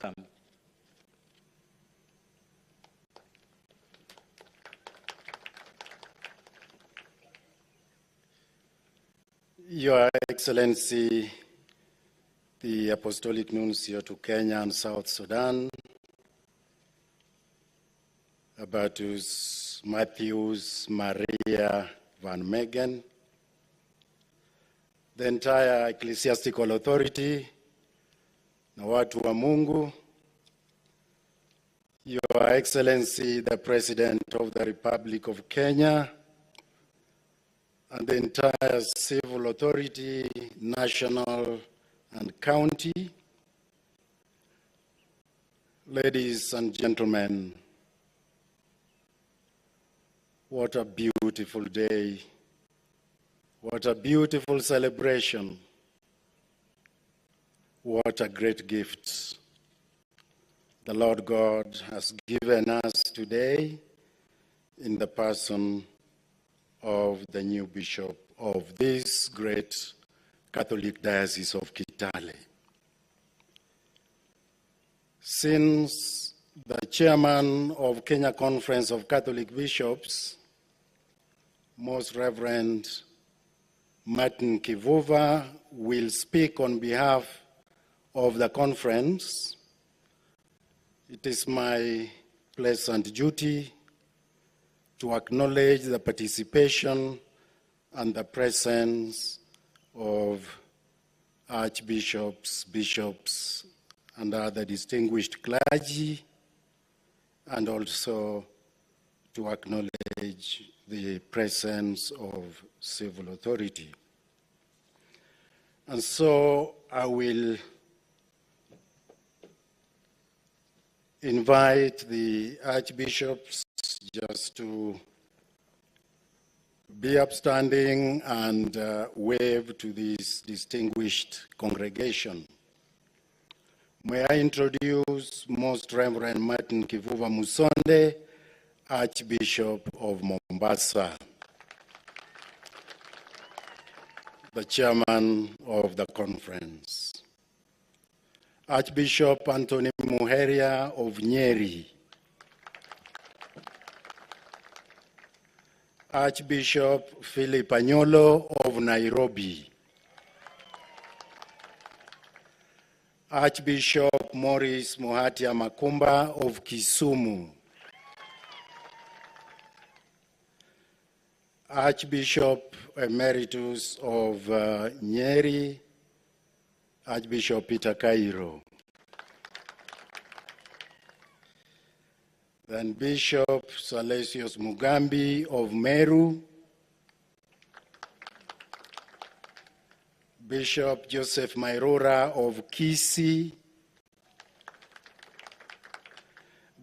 come. Your Excellency, the Apostolic Nuncio to Kenya and South Sudan, Abatus Matthews Maria Van Meegen, the entire ecclesiastical authority, na watu wa Mungu, Your Excellency, the President of the Republic of Kenya, and the entire civil authority, national and county, ladies and gentlemen, what a beautiful day, what a beautiful celebration, what a great gift the Lord God has given us today in the person of the new bishop of this great Catholic Diocese of Kitale. Since the chairman of Kenya Conference of Catholic Bishops, Most Reverend Martin Kivuva, will speak on behalf of the conference, it is my pleasant duty to acknowledge the participation and the presence of archbishops, bishops, and other distinguished clergy, and also to acknowledge the presence of civil authority. And so I will invite the archbishops just to be upstanding and wave to this distinguished congregation. May I introduce Most Reverend Martin Kivuva Musonde, Archbishop of Mombasa, the chairman of the conference. Archbishop Anthony Muheria of Nyeri, Archbishop Philip Anyolo of Nairobi, Archbishop Maurice Muhatia Makumba of Kisumu, Archbishop Emeritus of Nyeri, Archbishop Peter Cairo. Then Bishop Salesius Mugambi of Meru, Bishop Joseph Mairora of Kisii,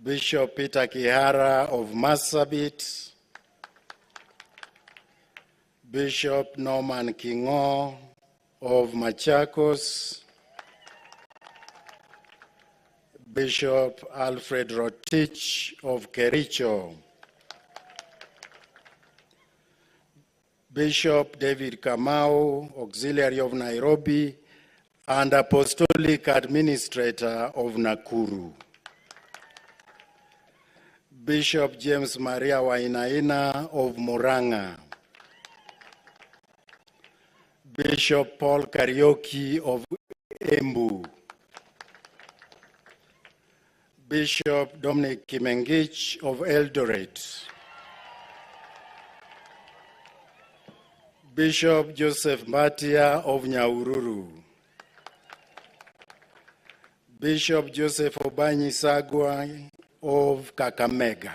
Bishop Peter Kihara of Marsabit, Bishop Norman Kingo of Machakos, Bishop Alfred Rotich of Kericho, Bishop David Kamau, Auxiliary of Nairobi, and Apostolic Administrator of Nakuru, Bishop James Maria Wainaina of Murang'a, Bishop Paul Karaoke of Embu, Bishop Dominic Kimengich of Eldoret, Bishop Joseph Matia of Nyahururu, Bishop Joseph Obanyi Sagwa of Kakamega,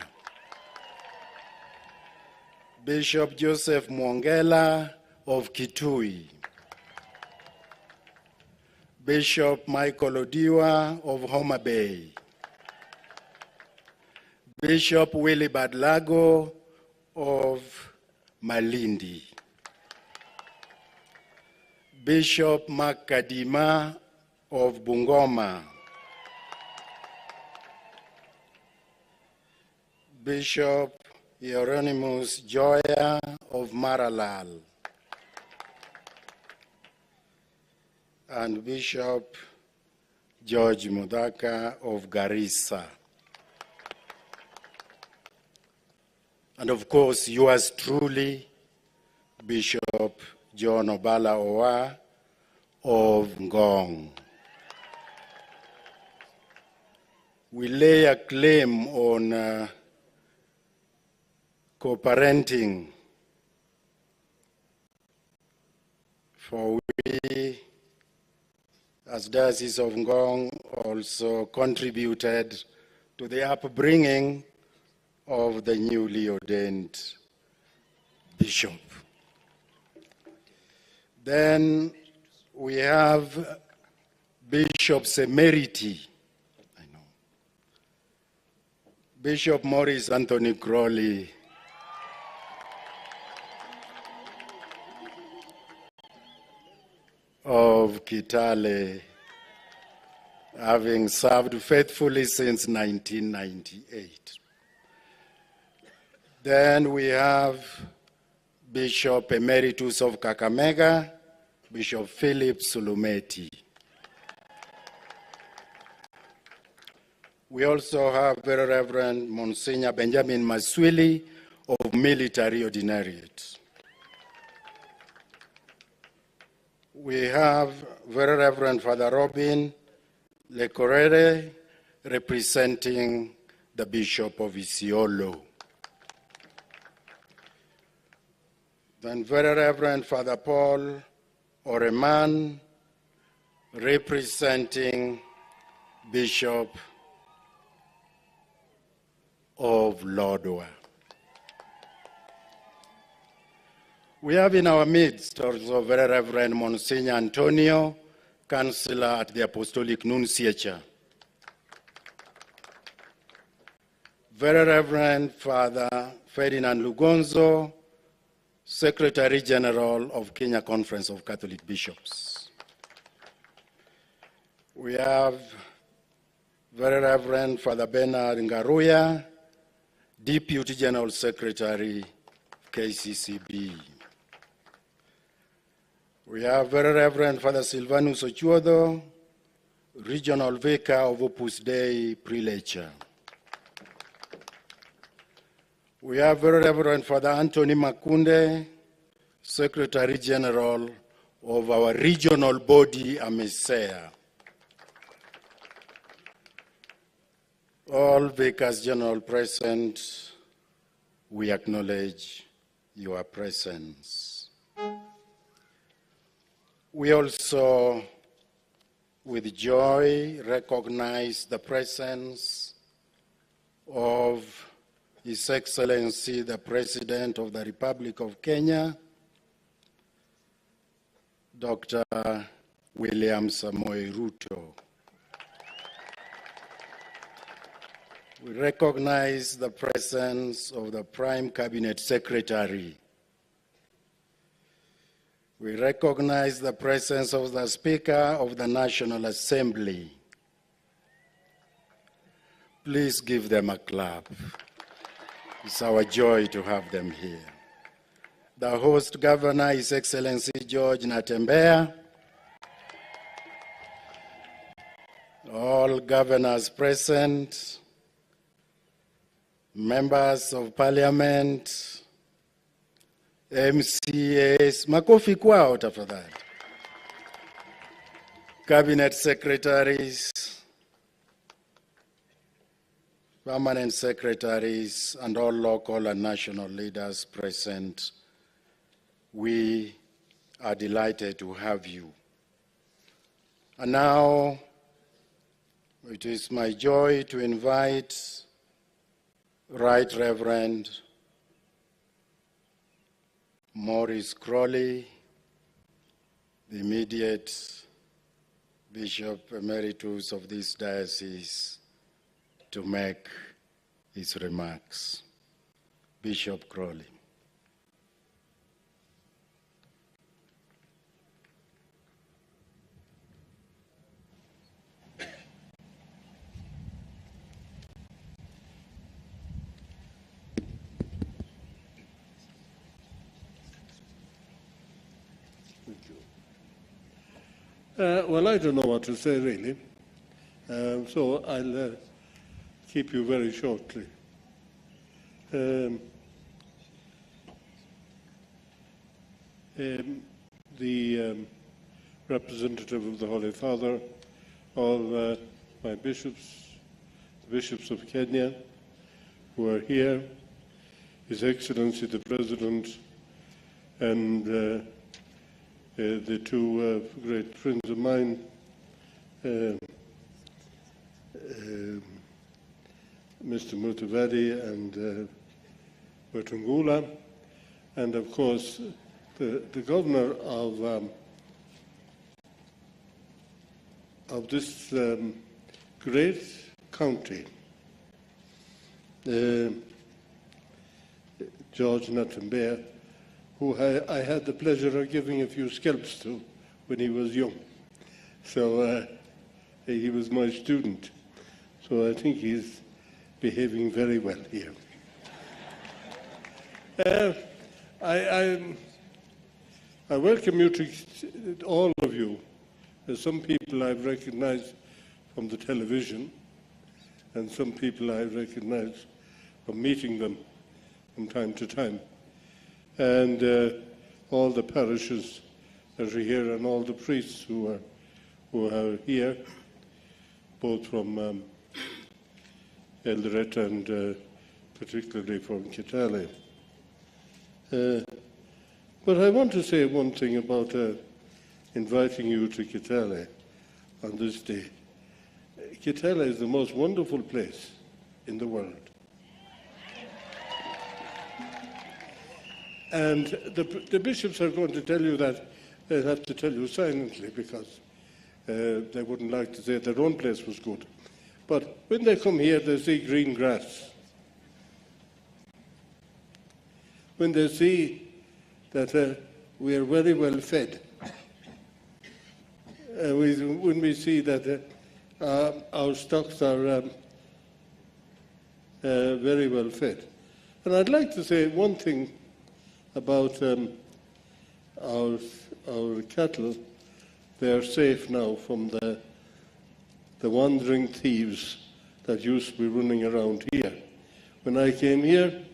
Bishop Joseph Mwongela of Kitui, Bishop Michael Odiwa of Homa Bay, Bishop Willie Badlago of Malindi, Bishop Mark Kadima of Bungoma, Bishop Hieronymus Joya of Maralal, and Bishop George Mudhaka of Garissa. And of course, yours truly, Bishop John Obala Owa of Ngong. We lay a claim on co-parenting, for we, as Diocese of Ngong, also contributed to the upbringing of the newly ordained bishop. Then we have bishops emeriti. Bishop Maurice Anthony Crowley, of Kitale, having served faithfully since 1998. Then we have Bishop Emeritus of Kakamega, Bishop Philip Sulumeti. We also have Very Reverend Monsignor Benjamin Maswili of Military Ordinariate. We have Very Reverend Father Robin Lecorere, representing the Bishop of Isiolo. Then Very Reverend Father Paul Oreman, representing Bishop of Lodwar. We have in our midst also Very Reverend Monsignor Antonio, Counselor at the Apostolic Nunciature. Very Reverend Father Ferdinand Lugonzo, Secretary General of Kenya Conference of Catholic Bishops. We have Very Reverend Father Bernard Ngaruya, Deputy General Secretary, KCCB. We have Very Reverend Father Silvanus Ochuodo, Regional Vicar of Opus Dei Prelature. We have Very Reverend Father Anthony Makunde, Secretary General of our regional body, AMESEA. All Vicars General present, we acknowledge your presence. We also, with joy, recognize the presence of His Excellency, the President of the Republic of Kenya, Dr. William Samoei Ruto. We recognize the presence of the Prime Cabinet Secretary. We recognize the presence of the Speaker of the National Assembly. Please give them a clap. It's our joy to have them here. The host governor, His Excellency George Natembeya. All governors present, members of parliament, MCAs, makofi kwao tafadhali, cabinet secretaries, permanent secretaries, and all local and national leaders present. We are delighted to have you. And now, it is my joy to invite Right Reverend Maurice Crowley, the immediate Bishop Emeritus of this diocese, to make his remarks. Bishop Crowley. Well, I don't know what to say, really. So I'll keep you very shortly. The representative of the Holy Father, all my bishops, the bishops of Kenya who are here, His Excellency the President, and the two great friends of mine, Mr. Mutavadi and Wetangula, and of course the governor of this great county, George Natembeya, who I had the pleasure of giving a few scalps to when he was young. So he was my student. So I think he's behaving very well here. I welcome you to all of you. There's some people I've recognized from the television, and some people I recognize from meeting them from time to time. And all the parishes that are here, and all the priests who are here, both from Eldoret and particularly from Kitale. But I want to say one thing about inviting you to Kitale on this day. Kitale is the most wonderful place in the world. And the bishops are going to tell you that. They'll have to tell you silently because they wouldn't like to say their own place was good. But when they come here, they see green grass. When they see that we are very well fed, when we see that our stocks are very well fed. And I'd like to say one thing about our cattle. They are safe now from the wandering thieves that used to be running around here. When I came here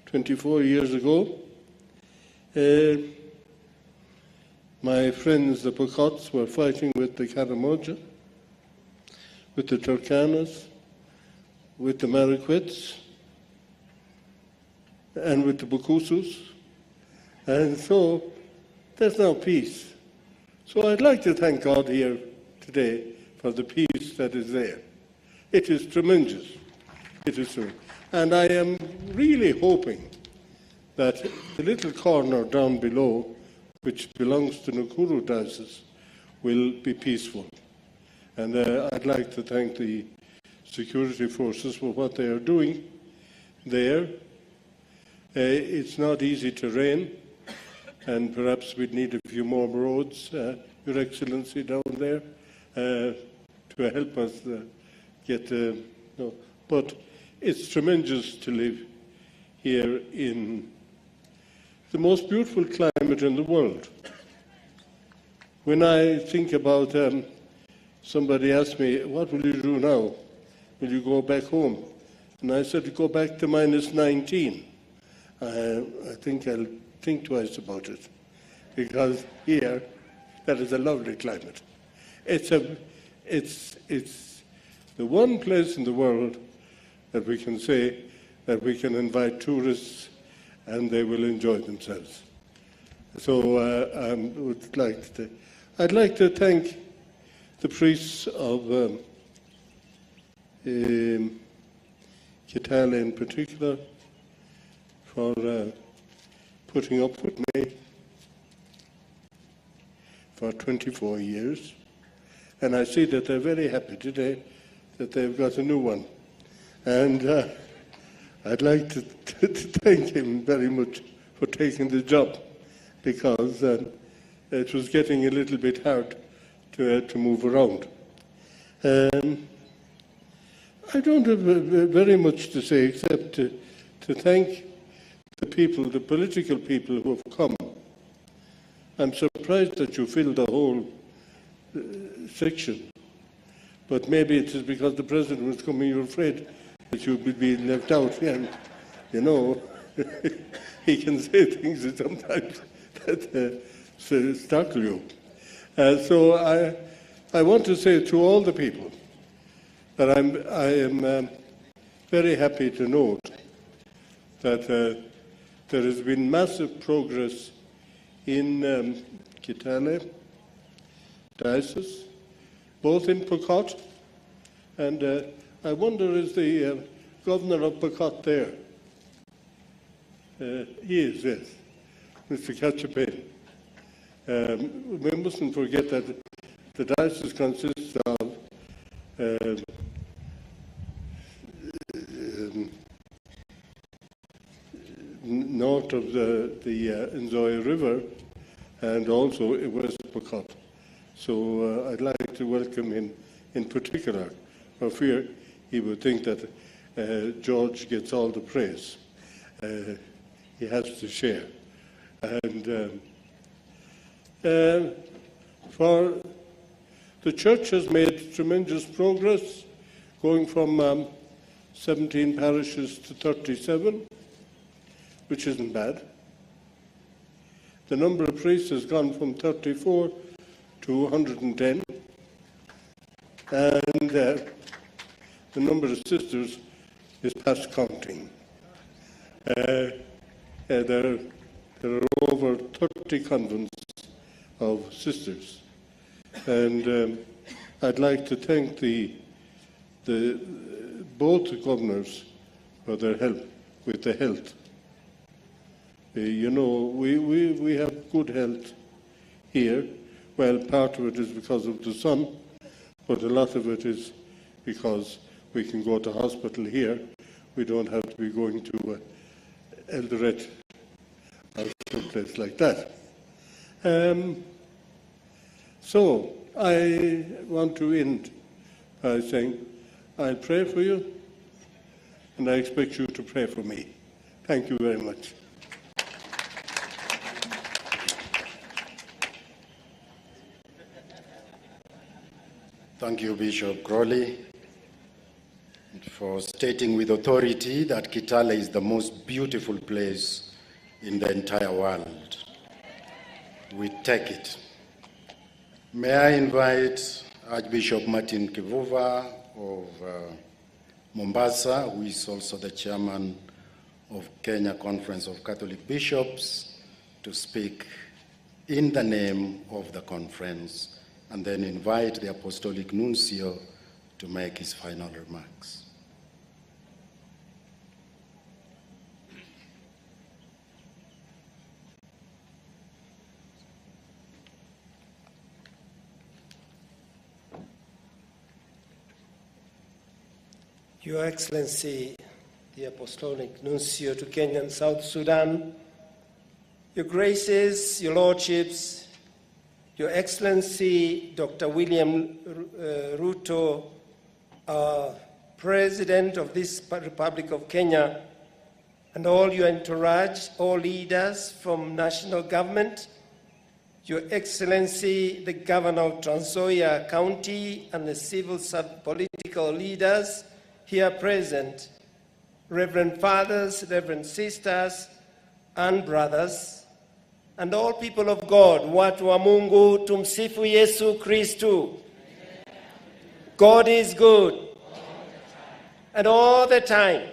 24 years ago, my friends, the Pocots, were fighting with the Karamoja, with the Turkanas, with the Marakwets, and with the Bukusus. And so there's now peace. So I'd like to thank God here today for the peace that is there. It is tremendous. It is true. And I am really hoping that the little corner down below, which belongs to Nakuru Diocese, will be peaceful. And I'd like to thank the security forces for what they are doing there. It's not easy terrain, and perhaps we'd need a few more roads, Your Excellency, down there, to help us get... no. But it's tremendous to live here in the most beautiful climate in the world. When I think about... somebody asked me, what will you do now? Will you go back home? And I said, go back to -19. I think I'll think twice about it, because here, that is a lovely climate. It's the one place in the world that we can say that we can invite tourists and they will enjoy themselves. So I'd like to thank the priests of Kitale in particular for putting up with me for 24 years. And I see that they're very happy today that they've got a new one. And I'd like to thank him very much for taking the job, because it was getting a little bit hard to move around. I don't have very much to say except to thank the people, the political people who have come. I'm surprised that you filled the whole section, But maybe it is because the president was coming, you're afraid that you would be left out. And, you know, he can say things that sometimes that startle you. So I want to say to all the people that I am very happy to note that there has been massive progress in Kitale Diocese, both in Pokot, and I wonder, is the governor of Pokot there? He is, yes, Mr. Katchapain. We mustn't forget that the diocese consists of north of the Nzoia River and also West Pokot. So I'd like to welcome him in particular, for fear he would think that George gets all the praise. He has to share. And for the church has made tremendous progress, going from 17 parishes to 37, which isn't bad. The number of priests has gone from 34 to 110, and the number of sisters is past counting. There are over 30 convents of sisters, and I'd like to thank both the governors for their help with the health. You know, we have good health here. Well, part of it is because of the sun, but a lot of it is because we can go to hospital here. We don't have to be going to Eldoret or some place like that. So I want to end by saying I'll pray for you, and I expect you to pray for me. Thank you very much. Thank you, Bishop Crowley, for stating with authority that Kitale is the most beautiful place in the entire world. We take it. May I invite Archbishop Martin Kivuva of Mombasa, who is also the chairman of Kenya Conference of Catholic Bishops, to speak in the name of the conference, and then invite the Apostolic Nuncio to make his final remarks. Your Excellency, the Apostolic Nuncio to Kenya and South Sudan, Your Graces, Your Lordships, Your Excellency, Dr. William Ruto, President of this Republic of Kenya, and all your entourage, all leaders from national government, Your Excellency, the Governor of Trans Nzoia County, and the civil political leaders here present, Reverend Fathers, Reverend Sisters, and brothers, and all people of God, watu wa Mungu, tumsifu Yesu Kristu. God is good, and all the time.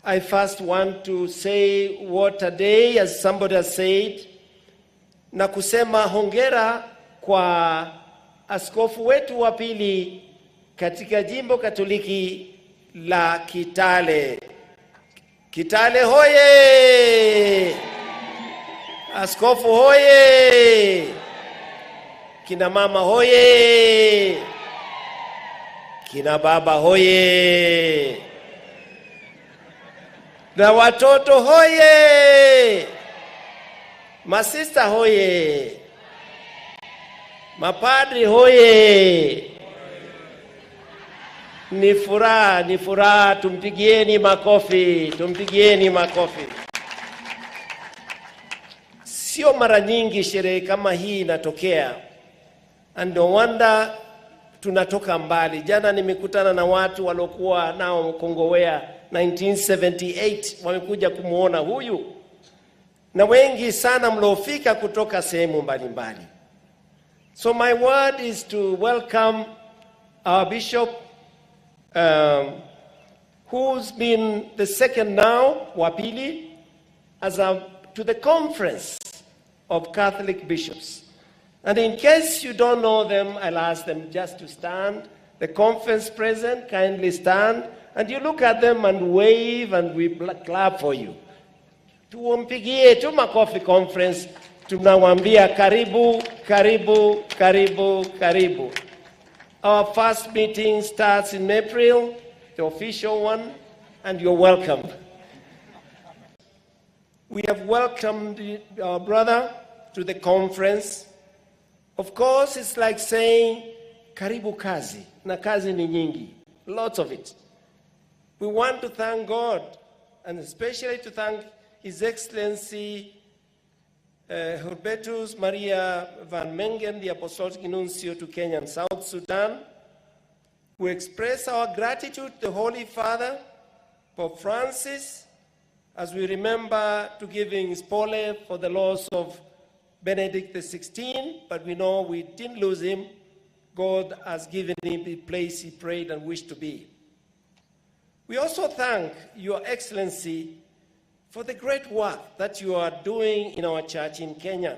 I first want to say what a day, as somebody has said, na kusema hongera kwa askofu wetu wa pili katika jimbo Katoliki la Kitale. Kitale hoye! Askofu hoye! Kina mama hoye! Kina baba hoye! Na watoto hoye! Masista hoye! Mapadri hoye! Ni furaha, tumpigieni makofi. Sio mara nyingi sherehe kama hii inatokea, And no wonder tunatoka mbali. Jana nimekutana na watu walokuwa nao Kongowea 1978 wamekuja kumuona huyu. Na wengi sana mlofika kutoka sehemu mbalimbali. So my word is to welcome our bishop, who's been the second now, Wapili, to the conference of Catholic bishops. And in case you don't know them, I'll ask them just to stand. The conference present, kindly stand. And you look at them and wave and we clap for you. Tuompigie tu makofi conference. Tunawambia karibu, karibu, karibu, karibu. Our first meeting starts in April, the official one, and you're welcome. We have welcomed our brother to the conference. Of course, it's like saying, karibu kazi, na kazi ni nyingi, lots of it. We want to thank God, and especially to thank His Excellency Hubertus Maria van Mengen, the Apostolic Nuncio to Kenya and South Sudan. We express our gratitude to the Holy Father, Pope Francis, as we remember to giving Spole for the loss of Benedict XVI, but we know we didn't lose him. God has given him the place he prayed and wished to be. We also thank Your Excellency for the great work that you are doing in our church in Kenya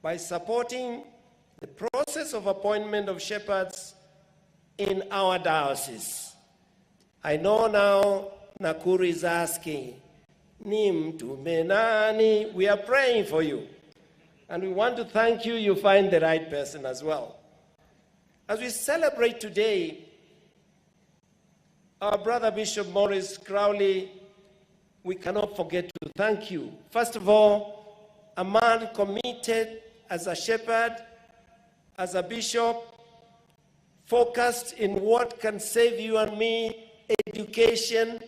by supporting the process of appointment of shepherds in our diocese. I know now Nakuru is asking, Nim tume nani? We are praying for you. And we want to thank you, you find the right person as well. As we celebrate today, our brother Bishop Maurice Crowley, we cannot forget to thank you. First of all, a man committed as a shepherd, as a bishop, focused in what can save you and me, education,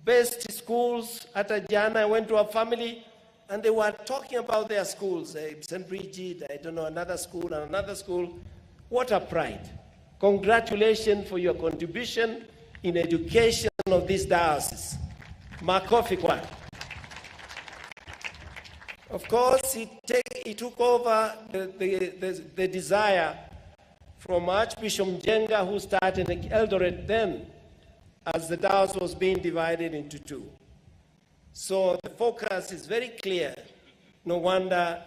best schools. At Jana, I went to a family, and they were talking about their schools, St. Bridget, I don't know, another school and another school. What a pride. Congratulations for your contribution in education of this diocese. Makofi kwa. Of course, he took over the desire from Archbishop Njenga, who started in Eldoret then, as the diocese was being divided into two. So the focus is very clear. No wonder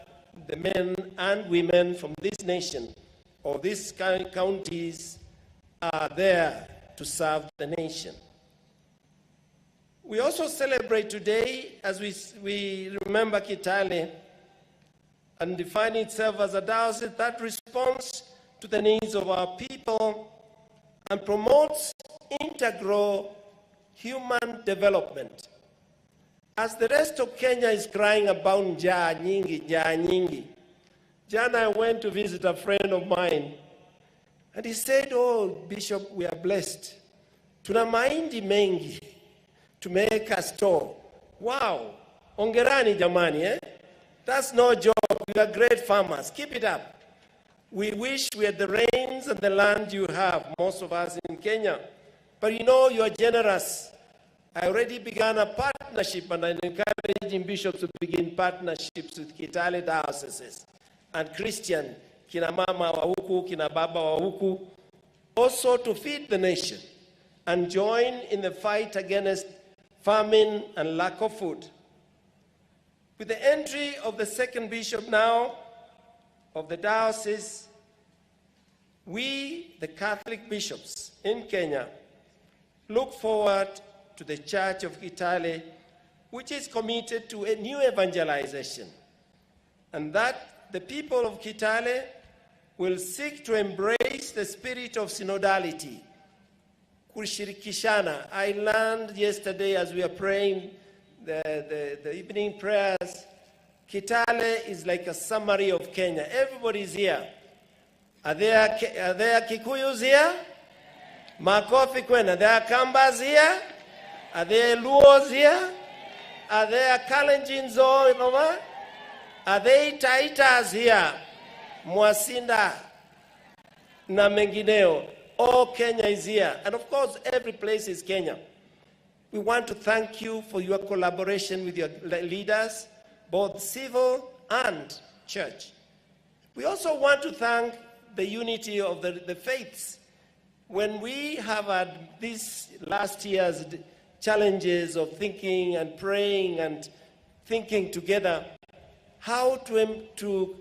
the men and women from this nation or these counties are there to serve the nation. We also celebrate today, as we remember Kitale, and define itself as a diocese that responds to the needs of our people and promotes integral human development. As the rest of Kenya is crying about njaa nyingi. Jana I went to visit a friend of mine, and he said, "Oh, Bishop, we are blessed. Tuna mahindi mengi. Tumeweka store." Wow, ongerani jamani, eh? That's no joke. You are great farmers. Keep it up. We wish we had the rains and the land you have, most of us in Kenya. But you know, you are generous. I already began a partnership, and I'm encouraging bishops to begin partnerships with Kitale dioceses and Christian, kina mama wa huku, kina baba wa huku, also to feed the nation and join in the fight against famine and lack of food. With the entry of the second bishop now of the diocese, we, the Catholic bishops in Kenya, look forward to the Church of Kitale, which is committed to a new evangelization, and that the people of Kitale will seek to embrace the spirit of synodality, kushirikishana. I learned yesterday as we are praying the evening prayers, Kitale is like a summary of Kenya. Everybody's here. Are there Kikuyus here? Makofi kwena. Are there Kambas here? Are there Luos here? Are there Kalenjins or Are there Taitas here? Mwasinda, na mengineo. All Kenya is here. And of course, every place is Kenya. We want to thank you for your collaboration with your leaders, both civil and church. We also want to thank the unity of the faiths. When we have had these last year's challenges of thinking and praying and thinking together, how to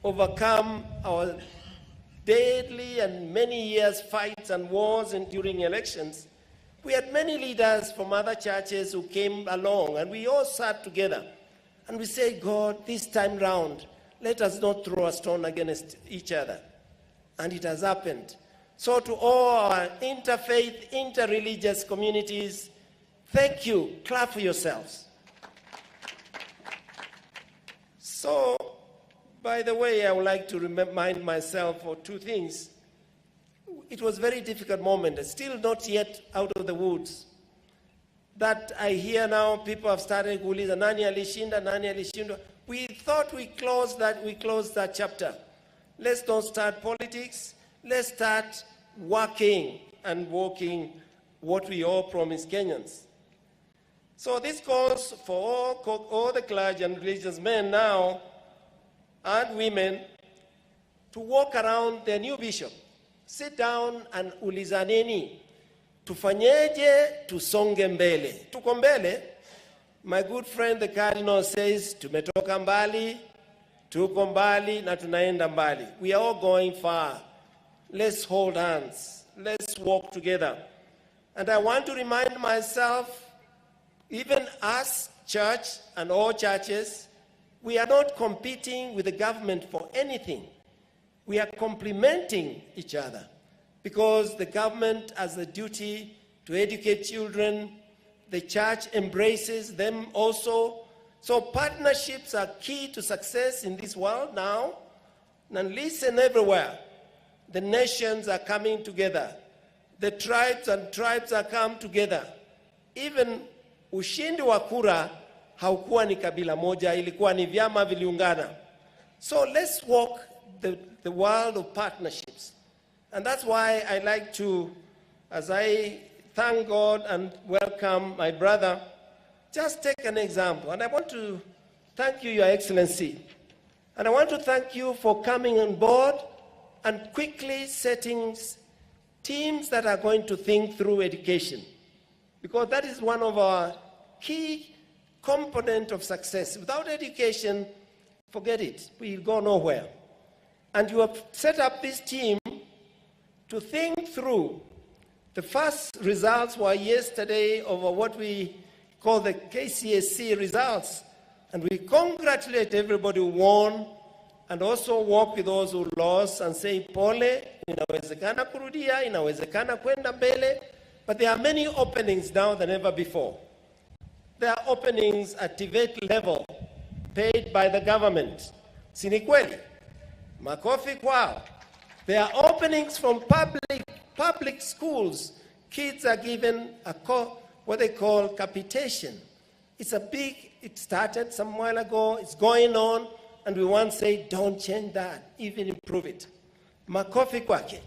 overcome our deadly and many years fights and wars and during elections, we had many leaders from other churches who came along, and we all sat together and we said, God, this time round, let us not throw a stone against each other. And it has happened. So to all our interfaith, interreligious communities, thank you. Clap for yourselves. So, by the way, I would like to remind myself of two things. It was a very difficult moment, still not yet out of the woods. That I hear now, people have started kuuliza nani alishinda, nani alishindwa. We thought we closed that chapter. Let's not start politics. Let's start working and walking what we all promise Kenyans. So this calls for all the clergy and religious men now and women to walk around their new bishop. Sit down and ulizaneni. Tufanyeje tusonge mbele. Tuko mbele. My good friend the Cardinal says, tumetoka mbali, tuko mbali na tunaenda mbali. We are all going far. Let's hold hands. Let's walk together. And I want to remind myself, even us, church and all churches, we are not competing with the government for anything. We are complementing each other because the government has a duty to educate children. The church embraces them also. So partnerships are key to success in this world now. And listen everywhere. The nations are coming together. The tribes are come together. Even ushindi wa kura haukuwa ni kabila moja, ilikuwa ni vyama viliungana. So let's walk the world of partnerships. And that's why I like to, as I thank God and welcome my brother, just take an example. And I want to thank you, Your Excellency. And I want to thank you for coming on board and quickly setting teams that are going to think through education. Because that is one of our key components of success. Without education, forget it. We'll go nowhere. And you have set up this team to think through. The first results were yesterday over what we call the KCSE results. And we congratulate everybody who won and also walk with those who lost and say, pole, inawezekana kurudia, inawezekana kwenda mbele. But there are many openings now than ever before. There are openings at TVET level paid by the government. Sini kweli? Makofi kwao. There are openings from public schools. Kids are given what they call capitation. It started some while ago, it's going on, and we want to say, don't change that, even improve it. Makofi kwake.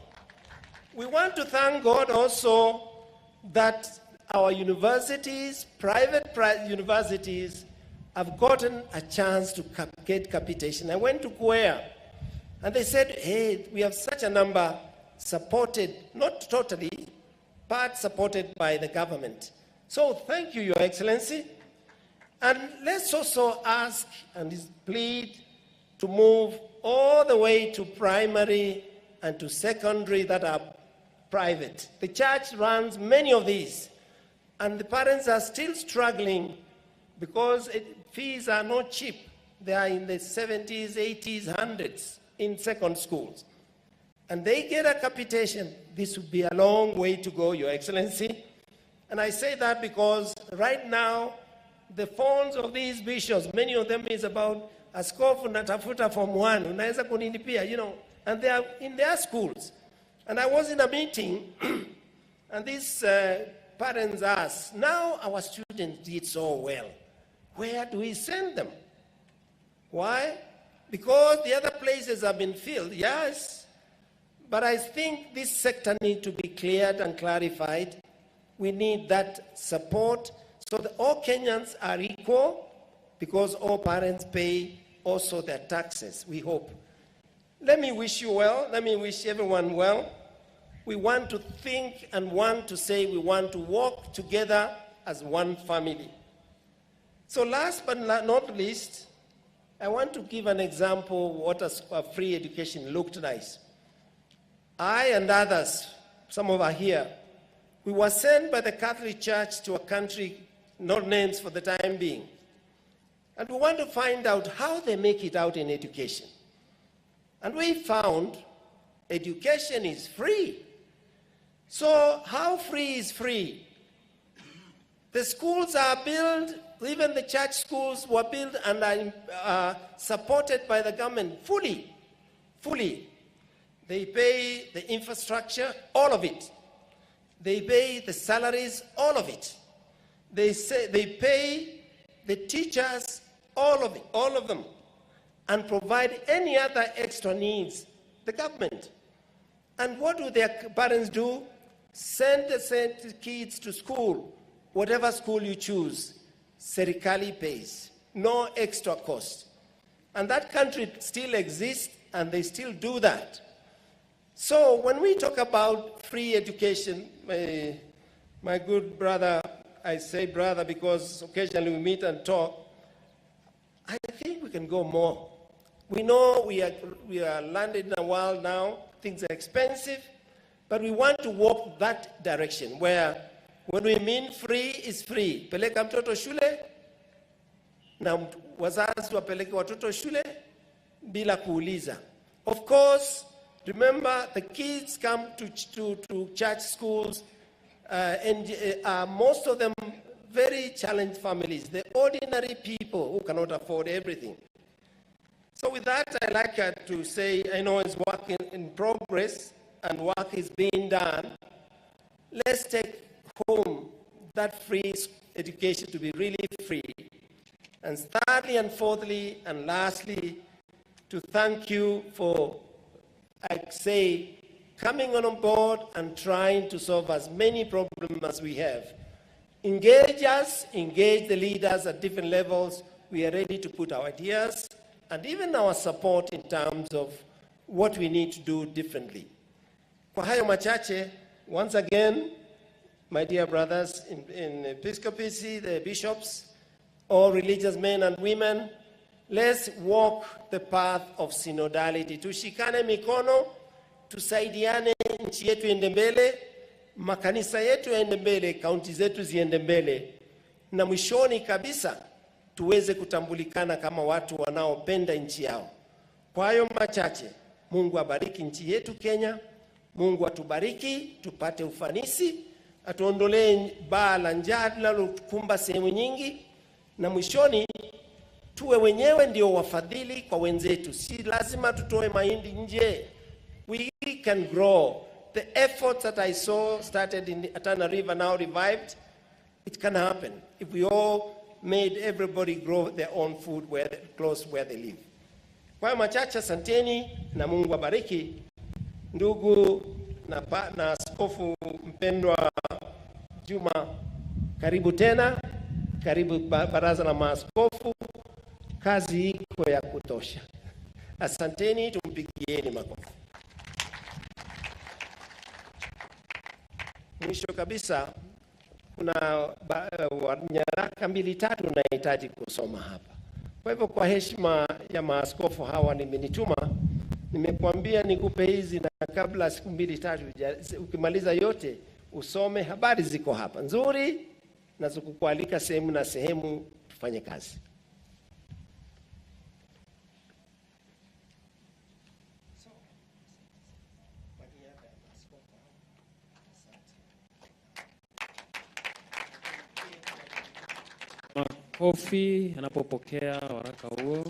We want to thank God also that our universities, private universities, have gotten a chance to get capitation. I went to Kuea, and they said, hey, we have such a number supported, not totally, but supported by the government. So thank you, Your Excellency. And let's also ask and plead to move all the way to primary and to secondary that are private. The church runs many of these, and the parents are still struggling because fees are not cheap. They are in the 70s, 80s, 100s in second schools. And they get a capitation. This would be a long way to go, Your Excellency. And I say that because right now, the phones of these bishops, many of them is about askofu natafuta form 1, unaweza kunilipia, and they are in their schools. And I was in a meeting, and these parents asked, now our students did so well. Where do we send them? Why? Because the other places have been filled, yes. But I think this sector needs to be cleared and clarified. We need that support so that all Kenyans are equal, because all parents pay also their taxes, we hope. Let me wish you well. Let me wish everyone well. We want to think and want to say we want to work together as one family. So last but not least, I want to give an example of what a free education looked like. I and others, some of us here, we were sent by the Catholic Church to a country, not names for the time being. And we want to find out how they make it out in education. And we found education is free. So how free is free? The schools are built, even the church schools were built and are supported by the government fully. They pay the infrastructure, all of it. They pay the salaries, all of it. They pay the teachers, all of it, all of them, and provide any other extra needs, the government. And what do their parents do? Send the kids to school, whatever school you choose, serikali pays, no extra cost. And that country still exists, and they still do that. So when we talk about free education, my good brother, I say brother because occasionally we meet and talk, I think we can go more. We know we are landed in a world now, things are expensive, but we want to walk that direction where when we mean free is free. Peleka mtoto shule, na wazazi wapeleke watoto shule bila kuuliza. Of course, remember the kids come to church schools and most of them very challenged families, the ordinary people who cannot afford everything. So with that, I like to say, I know it's work in progress and work is being done. Let's take home that free education to be really free. And thirdly and fourthly and lastly, to thank you for, I say, coming on board and trying to solve as many problems as we have. Engage us, engage the leaders at different levels. We are ready to put our ideas and even our support in terms of what we need to do differently. Kwa hayo machache, once again, my dear brothers in episcopacy, the bishops, all religious men and women, let's walk the path of synodality. Tushikane mikono, tusaidiane, nchi yetu iende mbele, makanisa yetu yaende mbele, kaunti zetu ziende mbele, na mwishoni kabisa tuweze kutambulikana kama watu wanaopenda nchi yao. Kwa hayo machache, Mungu abariki nchi yetu Kenya, Mungu atubariki, tupate ufanisi, atuondolee baa la njaa linalotukumba sehemu nyingi, na mwishoni tuwe wenyewe ndio wafadhili kwa wenzetu. Si lazima tutoe mahindi nje. We can grow. The efforts that I saw started in Tana River, now revived, it can happen if we all made everybody grow their own food close where they live. Kwa machache, asanteni na Mungu abariki. Ndugu na askofu mpendwa Juma, karibu tena, karibu baraza la maaskofu, kazi iko ya kutosha. Asanteni, tumpigieni makofi. Mwisho kabisa, kuna nyaraka 2-3 nahitaji kusoma hapa. Kwa hivyo kwa heshima ya maaskofu hawa nimenituma, nimekuambia nikupe hizi na kabla siku 2-3 ukimaliza yote usome. Habari ziko hapa nzuri na zikukualika sehemu na sehemu tufanye kazi. Makofi anapopokea waraka huo.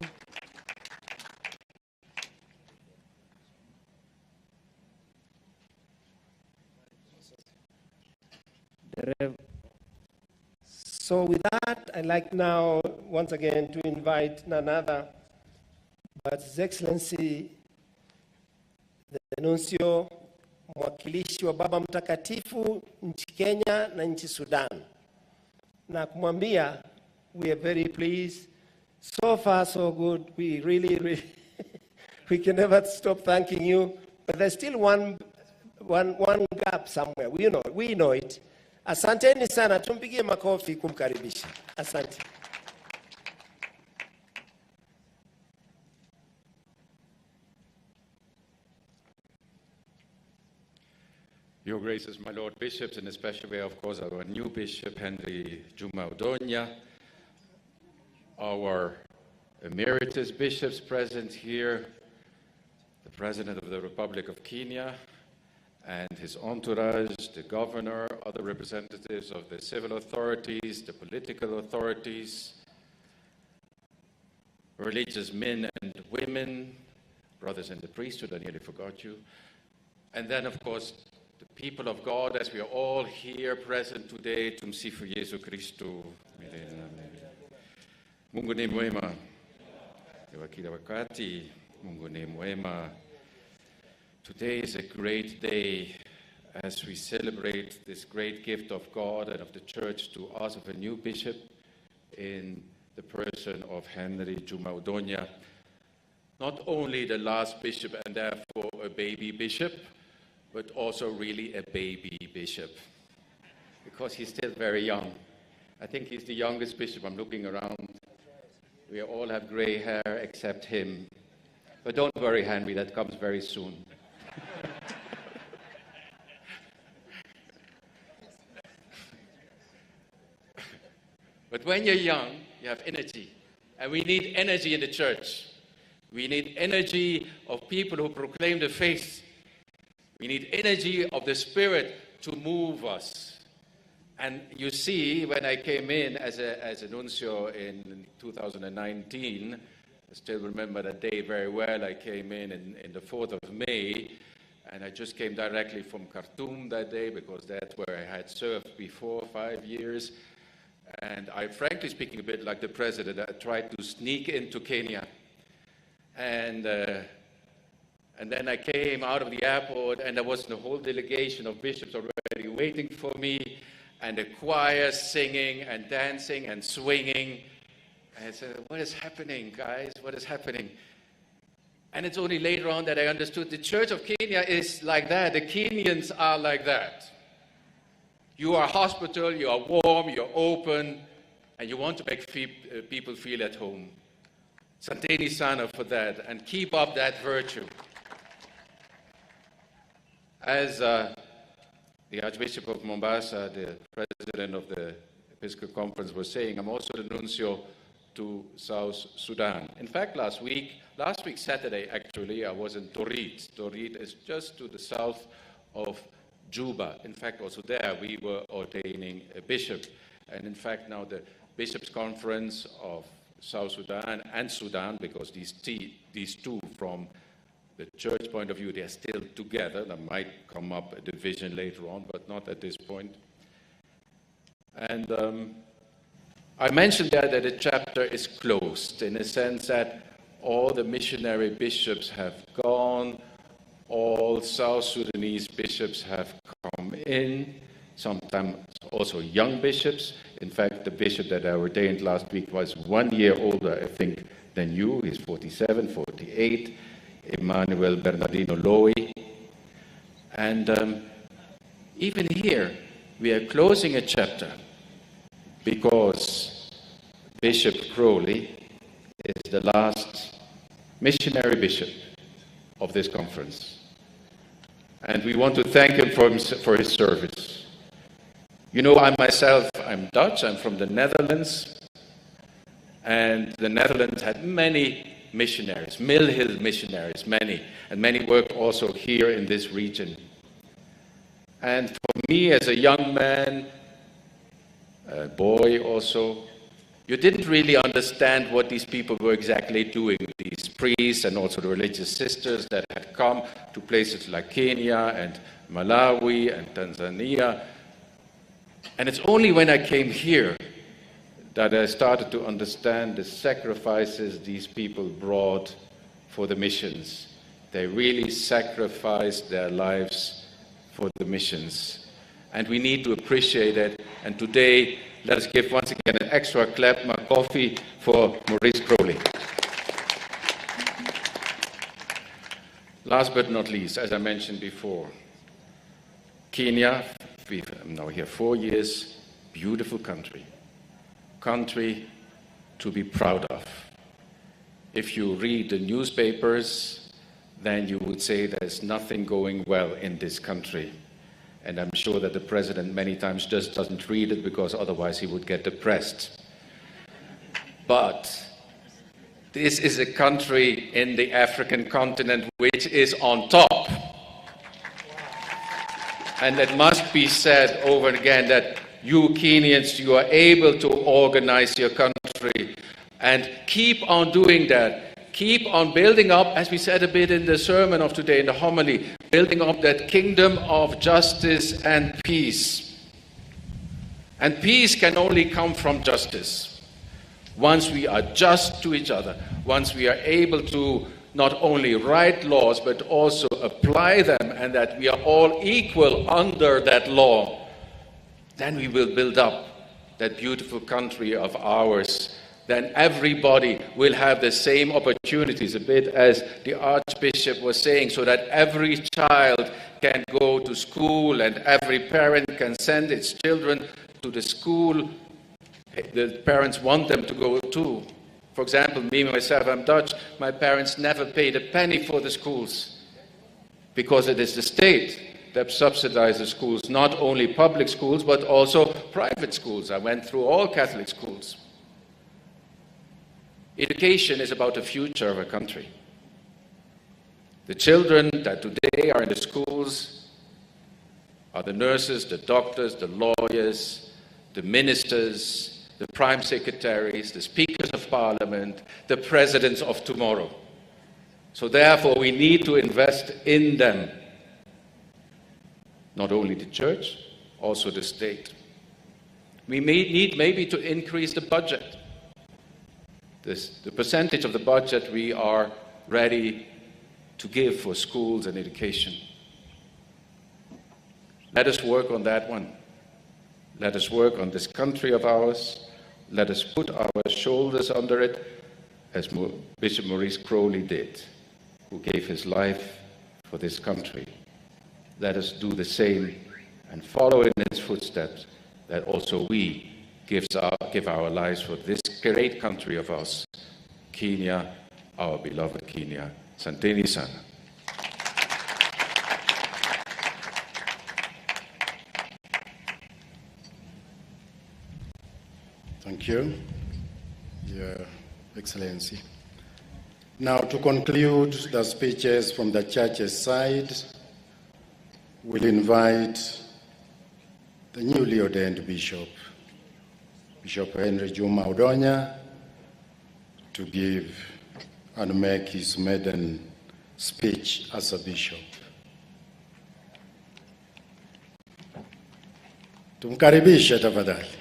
So with that, I'd like now once again to invite another but His Excellency the Nuncio, mwakilishi wa Baba Mtakatifu nchi Kenya na nchi Sudan, na kumwambia we are very pleased. So far so good. We really we can never stop thanking you, but there's still one gap somewhere. We know it. Asanteni sana, tumpigie makofi kumkaribisha. Asante. Your Graces, my Lord Bishops, and especially, of course, our new Bishop, Henry Juma Odonya, our emeritus bishops present here, the President of the Republic of Kenya, and his entourage, the governor, other representatives of the civil authorities, the political authorities, religious men and women, brothers in the priesthood, I nearly forgot you, and then, of course, the people of God, as we are all here present today, tumsifu Yesu Kristo. Mungu ni mwema. Kila wakati, Mungu ni mwema. Today is a great day as we celebrate this great gift of God and of the Church to us of a new bishop in the person of Henry Juma Odonya. Not only the last bishop and therefore a baby bishop, but also really a baby bishop, because he's still very young. I think he's the youngest bishop. I'm looking around. We all have gray hair except him. But don't worry, Henry, that comes very soon. But when you're young, you have energy. And we need energy in the church. We need energy of people who proclaim the faith. We need energy of the Spirit to move us. And you see, when I came in as a nuncio in 2019, I still remember that day very well. I came in the 4th of May, and I just came directly from Khartoum that day because that's where I had served before 5 years. And I, frankly speaking, a bit like the president, I tried to sneak into Kenya. And then I came out of the airport, and there was the whole delegation of bishops already waiting for me, and the choir singing and dancing and swinging. And I said, what is happening, guys? What is happening? And it's only later on that I understood the Church of Kenya is like that. The Kenyans are like that. You are hospitable, you are warm, you're open, and you want to make people feel at home. Santeni sana for that, and keep up that virtue. As the Archbishop of Mombasa, the president of the Episcopal Conference, was saying, I'm also the nuncio to South Sudan. In fact, last week, Saturday, actually, I was in Torit. Torit is just to the south of Juma. In fact, also there, we were ordaining a bishop. And in fact, now the Bishops' Conference of South Sudan and Sudan, because these two from the church point of view, they are still together. There might come up a division later on, but not at this point. And I mentioned there that the chapter is closed in the sense that all the missionary bishops have gone, all South Sudanese bishops have come in, sometimes also young bishops. In fact, the bishop that I ordained last week was 1 year older, I think, than you. He's 47, 48. Emmanuel Bernardino Lowy. And even here, we are closing a chapter because Bishop Crowley is the last missionary bishop of this conference. And we want to thank him for his service. You know, I'm Dutch, I'm from the Netherlands, and the Netherlands had many missionaries, Mill Hill missionaries, many, and many worked also here in this region. And for me as a young man, a boy also, you didn't really understand what these people were exactly doing, these priests and also the religious sisters that had come to places like Kenya and Malawi and Tanzania. And it's only when I came here that I started to understand the sacrifices these people brought for the missions. They really sacrificed their lives for the missions. And we need to appreciate it. And today, let us give once again an extra clap, coffee for Maurice Crowley. Last but not least, as I mentioned before, Kenya, I'm now here 4 years, beautiful country to be proud of. If you read the newspapers, then you would say there's nothing going well in this country. And I'm sure that the president many times just doesn't read it because otherwise he would get depressed. But this is a country in the African continent which is on top. And it must be said over and again that you Kenyans, you are able to organize your country and keep on doing that. Keep on building up, as we said a bit in the sermon of today, in the homily, building up that kingdom of justice and peace. And peace can only come from justice. Once we are just to each other, once we are able to not only write laws, but also apply them, and that we are all equal under that law, then we will build up that beautiful country of ours. Then everybody will have the same opportunities, a bit as the Archbishop was saying, so that every child can go to school and every parent can send its children to the school the parents want them to go to. For example, me, myself, I'm Dutch. My parents never paid a penny for the schools because it is the state that subsidizes schools, not only public schools, but also private schools. I went through all Catholic schools. Education is about the future of a country. The children that today are in the schools are the nurses, the doctors, the lawyers, the ministers, the prime secretaries, the speakers of parliament, the presidents of tomorrow. So therefore, we need to invest in them. Not only the church, also the state. We may need maybe to increase the budget. The percentage of the budget we are ready to give for schools and education. Let us work on that one. Let us work on this country of ours. Let us put our shoulders under it, as Bishop Maurice Crowley did, who gave his life for this country. Let us do the same and follow in his footsteps, that also we give our lives for this great country of ours, Kenya, our beloved Kenya. Santeni sana. Thank you, Your Excellency. Now, to conclude the speeches from the church's side, we'll invite the newly ordained bishop, Bishop Henry Juma Odonya, to give and make his maiden speech as a bishop. Tumkaribishe tafadhali.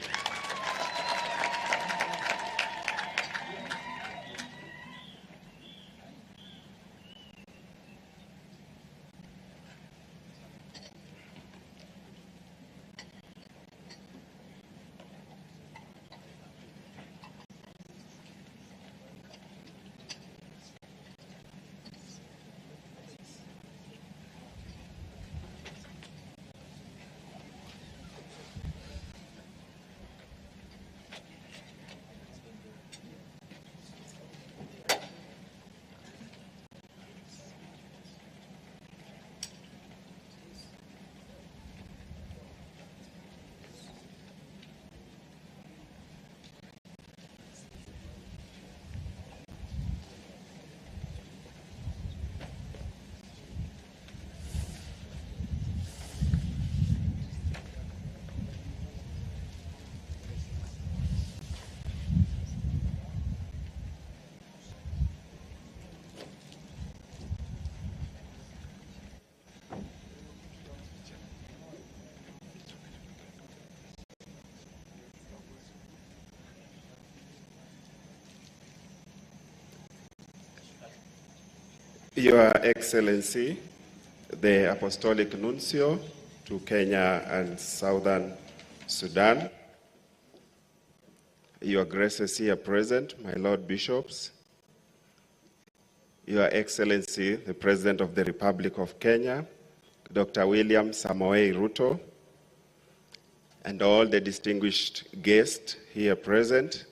Your Excellency, the Apostolic Nuncio to Kenya and Southern Sudan, Your Graces here present, my Lord Bishops, Your Excellency, the President of the Republic of Kenya, Dr. William Samoei Ruto, and all the distinguished guests here present,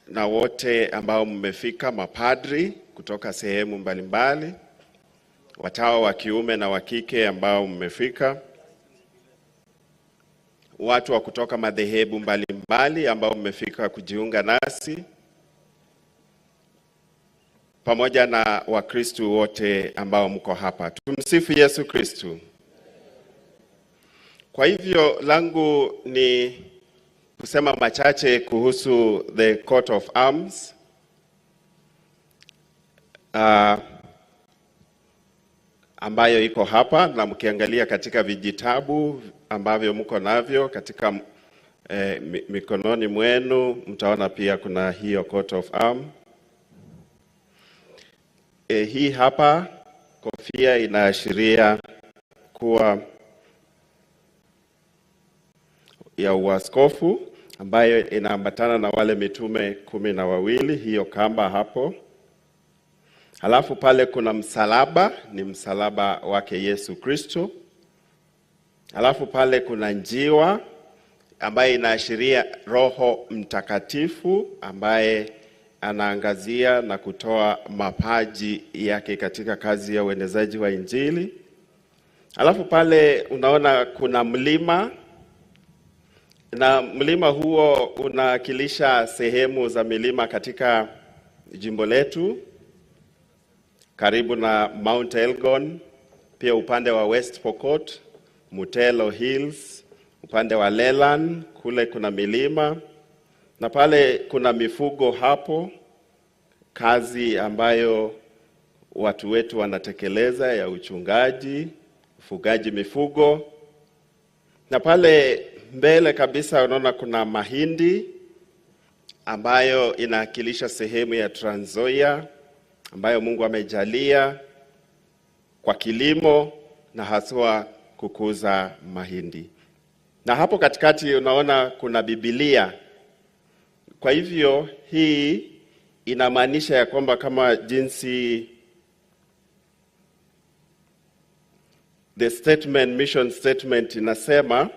na wote ambao mmefika, mapadri kutoka sehemu mbalimbali, watawa wa kiume na wa kike ambao mmefika, watu wa kutoka madhehebu mbalimbali ambao mmefika kujiunga nasi, pamoja na Wakristo wote ambao mko hapa. Tumsifu Yesu Kristo. Kwa hivyo langu ni kusema machache kuhusu the coat of arms. Ambayo iko hapa, na mkiangalia katika vijitabu ambavyo mko navyo katika mikononi mwenu, mtaona pia kuna hiyo coat of arm. Hii hapa kofia inaashiria kuwa ya uaskofu, ambayo inaambatana na wale mitume 12, hiyo kamba hapo. Halafu pale kuna msalaba, ni msalaba wake Yesu Kristo. Halafu pale kuna njiwa ambaye inaashiria Roho Mtakatifu ambaye anaangazia na kutoa mapaji yake katika kazi ya uenezaji wa Injili. Halafu pale unaona kuna mlima, na mlima huo unawakilisha sehemu za milima katika jimbo letu, karibu na Mount Elgon, pia upande wa West Pokot, Mutelo Hills, upande wa Lelan, kule kuna milima, na pale kuna mifugo hapo, kazi ambayo watu wetu wanatekeleza ya uchungaji, ufugaji mifugo. Na pale mbele kabisa unaona kuna mahindi ambayo inawakilisha sehemu ya Trans Nzoia ambayo Mungu amejalia kwa kilimo na haswa kukuza mahindi. Na hapo katikati unaona kuna Biblia. Kwa hivyo hii inamaanisha ya kwamba kama jinsi the statement, mission statement inasema,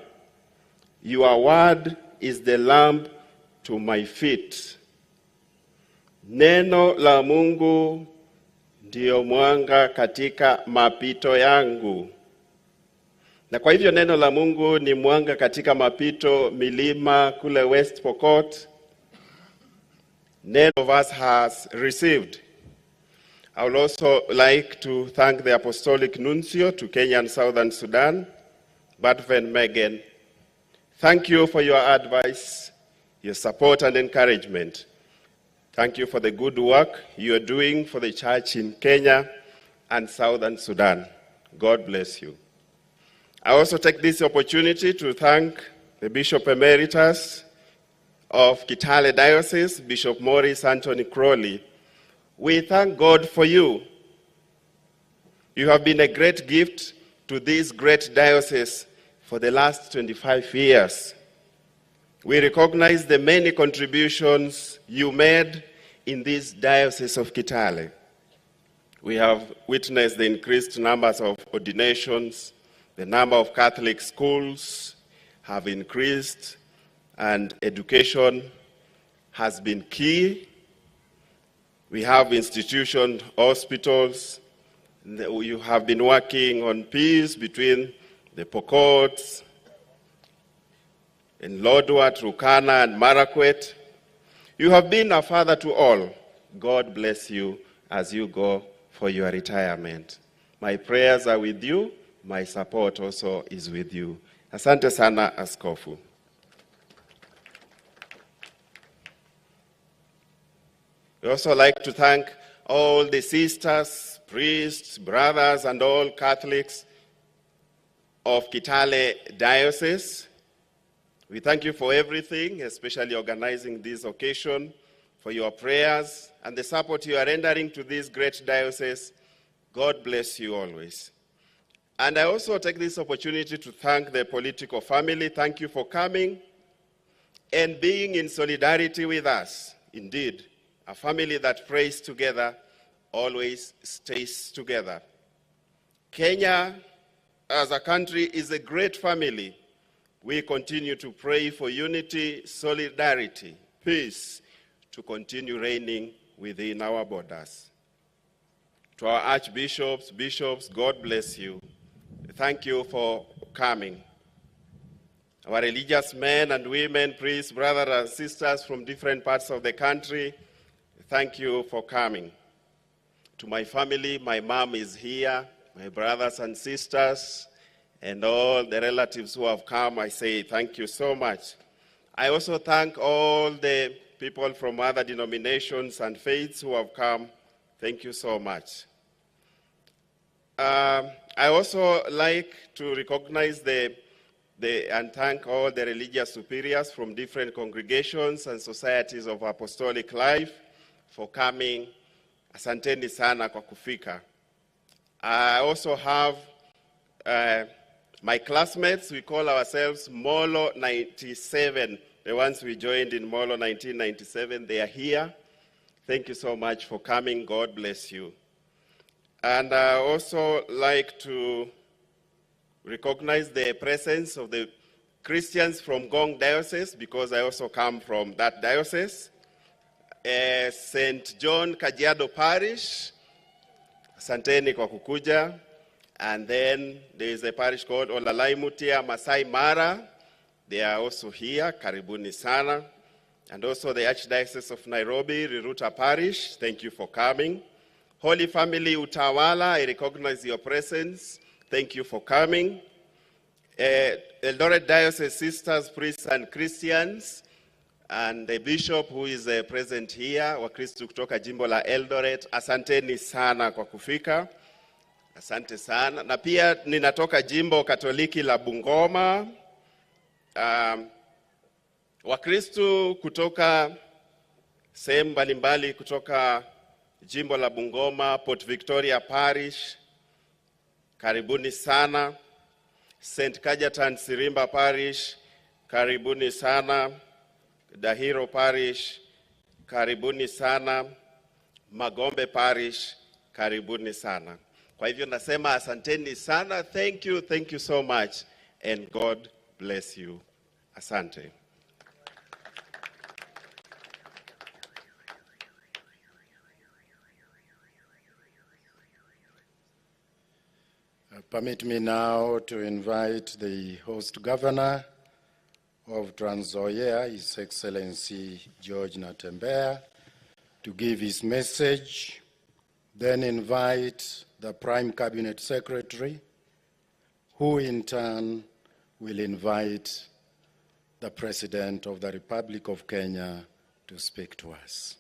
your word is the lamp to my feet. Neno la Mungu ndio mwanga katika mapito yangu. Na kwa hivyo neno la Mungu ni mwanga katika mapito, milima kule West Pokot. None of us has received. I would also like to thank the Apostolic Nuncio to Kenya and Southern Sudan, Badven Megan. Thank you for your advice, your support and encouragement. Thank you for the good work you are doing for the church in Kenya and Southern Sudan. God bless you. I also take this opportunity to thank the Bishop Emeritus of Kitale Diocese, Bishop Maurice Anthony Crowley. We thank God for you. You have been a great gift to this great diocese for the last 25 years. We recognize the many contributions you made in this Diocese of Kitale. We have witnessed the increased numbers of ordinations, the number of Catholic schools have increased, and education has been key. We have institutions, hospitals. You have been working on peace between the Pokots, in Lodwar, Turkana, and Marakwet. You have been a father to all. God bless you as you go for your retirement. My prayers are with you. My support also is with you. Asante sana, Askofu. We also like to thank all the sisters, priests, brothers, and all Catholics of Kitale Diocese. We thank you for everything, especially organizing this occasion. for your prayers and the support you are rendering to this great diocese. God bless you always. And I also take this opportunity to thank the political family. Thank you for coming and being in solidarity with us. Indeed, a family that prays together always stays together. Kenya, as a country, is a great family. We continue to pray for unity, solidarity, peace to continue reigning within our borders. To our archbishops, bishops, God bless you. Thank you for coming. Our religious men and women, priests, brothers and sisters from different parts of the country, thank you for coming. To my family, my mom is here, my brothers and sisters, and all the relatives who have come, I say thank you so much. I also thank all the people from other denominations and faiths who have come. Thank you so much. I also like to recognize and thank all the religious superiors from different congregations and societies of apostolic life for coming. Asanteni sana kwa kufika. I also have my classmates. We call ourselves Molo 97. The ones we joined in Molo 1997, they are here. Thank you so much for coming. God bless you. And I also like to recognize the presence of the Christians from Gong Diocese, because I also come from that diocese. St. John Kajiado Parish, asanteni kwa kukuja. And then there is a parish called Olalaimutia Masai Mara. They are also here, karibuni sana. And also the Archdiocese of Nairobi, Ruto Parish, thank you for coming. Holy Family Utawala, I recognize your presence. Thank you for coming. Eldoret Diocese Sisters, Priests and Christians, and the Bishop who is present here, Wakristo kutoka jimbo la Eldoret, asanteni sana kwa kufika. Asante sana. Na pia ninatoka jimbo Katoliki la Bungoma. Wakristo kutoka sehemu mbalimbali kutoka jimbo la Bungoma, Port Victoria Parish, karibuni sana. St. Kajatan Sirimba Parish, karibuni sana. Dahiro Parish, karibuni sana. Magombe Parish, karibuni sana. Kwa hivyo nasema asanteni sana. Thank you so much, and God bless you. Asante. Permit me now to invite the host governor of Trans Nzoia, His Excellency George Natembeya, to give his message, then invite the Prime Cabinet Secretary, who in turn will invite the President of the Republic of Kenya to speak to us.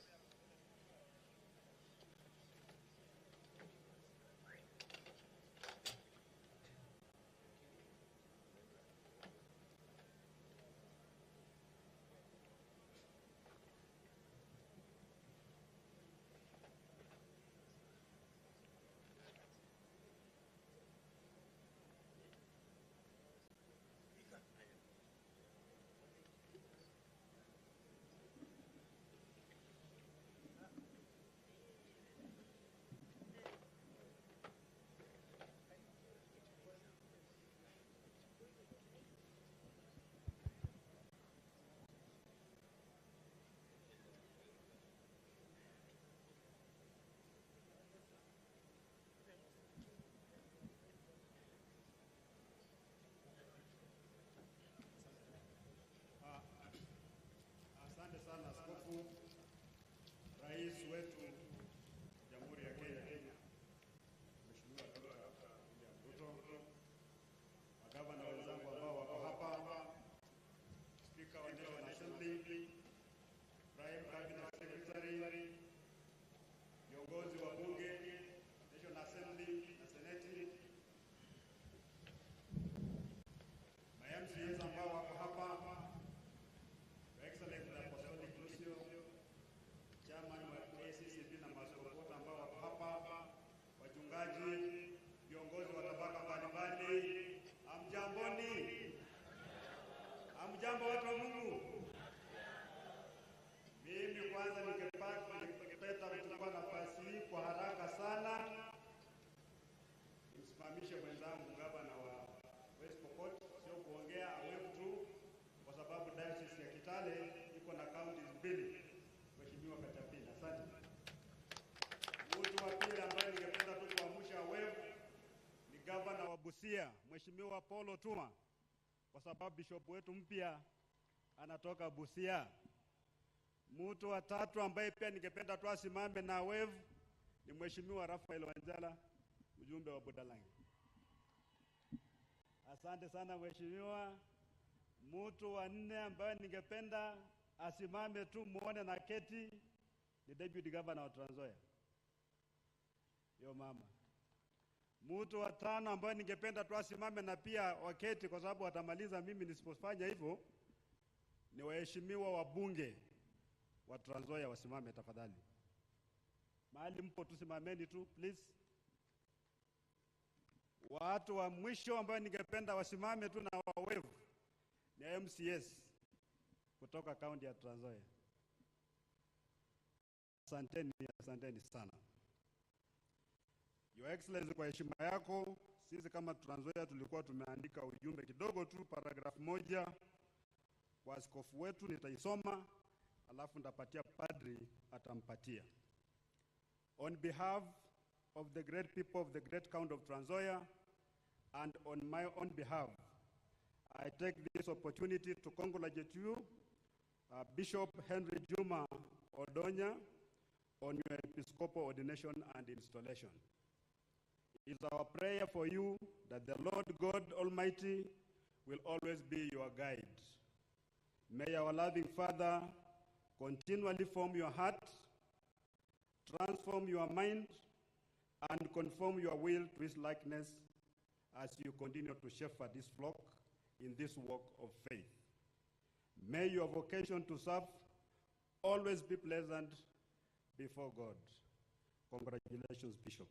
Busia, Mheshimiwa Paul Odonya, kwa sababu bishop wetu mpya anatoka Busia. Mtu wa tatu ambaye pia ningependa tu asimame na wave ni Mheshimiwa Rafael Wanjala, mjumbe wa Budalangi. Asante sana Mheshimiwa. Mtu wa nne ambaye ningependa asimame tu muone na keti ni Deputy Governor wa Trans Nzoia, yo mama. Mtu wa tano ambaye ningependa tu asimame na pia waketi kwa sababu watamaliza mimi nisipofanya hivyo ni waheshimiwa wabunge wa Trans Nzoia, wasimame tafadhali. Mahali mpo tusimameni tu please. Watu wa mwisho ambao ningependa wasimame tu na wawevu ni MCS kutoka kaunti ya Trans Nzoia. Asanteni sana. Your Excellency, kwa heshima yako, sisi kama Trans Nzoia tulikuwa tumeandika ujumbe kidogo tu, paragraph moja kwa askofu wetu, nitaisoma alafu ndapatia padri atampatia. On behalf of the great people of the great county of Trans Nzoia and on my own behalf, I take this opportunity to congratulate you, Bishop Henry Juma Odonya, on your episcopal ordination and installation. It is our prayer for you that the Lord God Almighty will always be your guide. May our loving Father continually form your heart, transform your mind, and conform your will to his likeness as you continue to shepherd this flock in this walk of faith. May your vocation to serve always be pleasant before God. Congratulations, Bishop.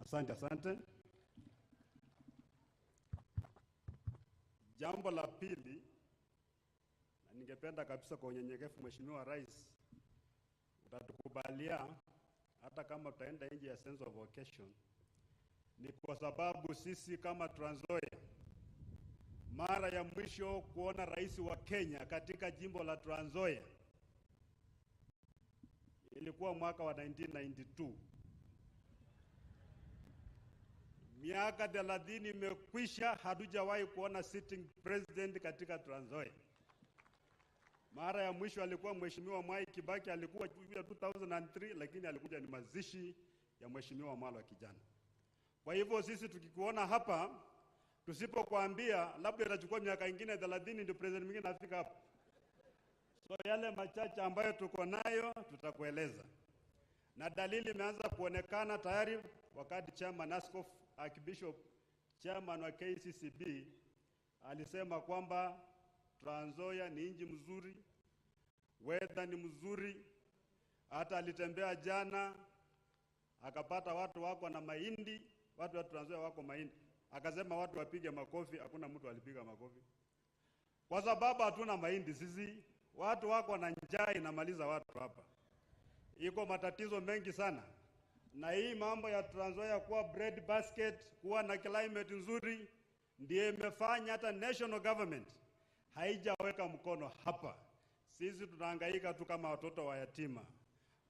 Asante. Jambo la pili, na ningependa kabisa kwa unyenyekevu, Mheshimiwa Rais, utatukubalia hata kama tutaenda nje ya sense of vocation, ni kwa sababu sisi kama Trans Nzoia, mara ya mwisho kuona rais wa Kenya katika jimbo la Trans Nzoia ilikuwa mwaka wa 1992. Miaka 30 imekwisha, hatujawahi kuona sitting president katika Trans Nzoia. Mara ya mwisho alikuwa Mheshimiwa Mwai Kibaki, alikuwa 2003, lakini alikuja ni mazishi ya Mheshimiwa Mwalo kijana. Kwa hivyo sisi tukikuona hapa, tusipokuambia labda itachukua miaka ingine 30 ndio president mwingine afika hapa. So yale machache ambayo tuko nayo tutakueleza. Na dalili imeanza kuonekana tayari wakati chairman askofu Archbishop chairman wa KCCB alisema kwamba Trans Nzoia ni nchi mzuri, weather ni mzuri. Hata alitembea jana akapata watu wako na mahindi, watu wa Trans Nzoia wako mahindi. Akasema watu wapige makofi, hakuna mtu alipiga makofi. Kwa sababu hatuna mahindi sisi, watu wako na njaa inamaliza watu hapa. Iko matatizo mengi sana. Na hii mambo ya Trans Nzoia kuwa bread basket, kuwa na climate nzuri, ndiye imefanya hata national government haijaweka mkono hapa. Sisi tunahangaika tu kama watoto wa yatima.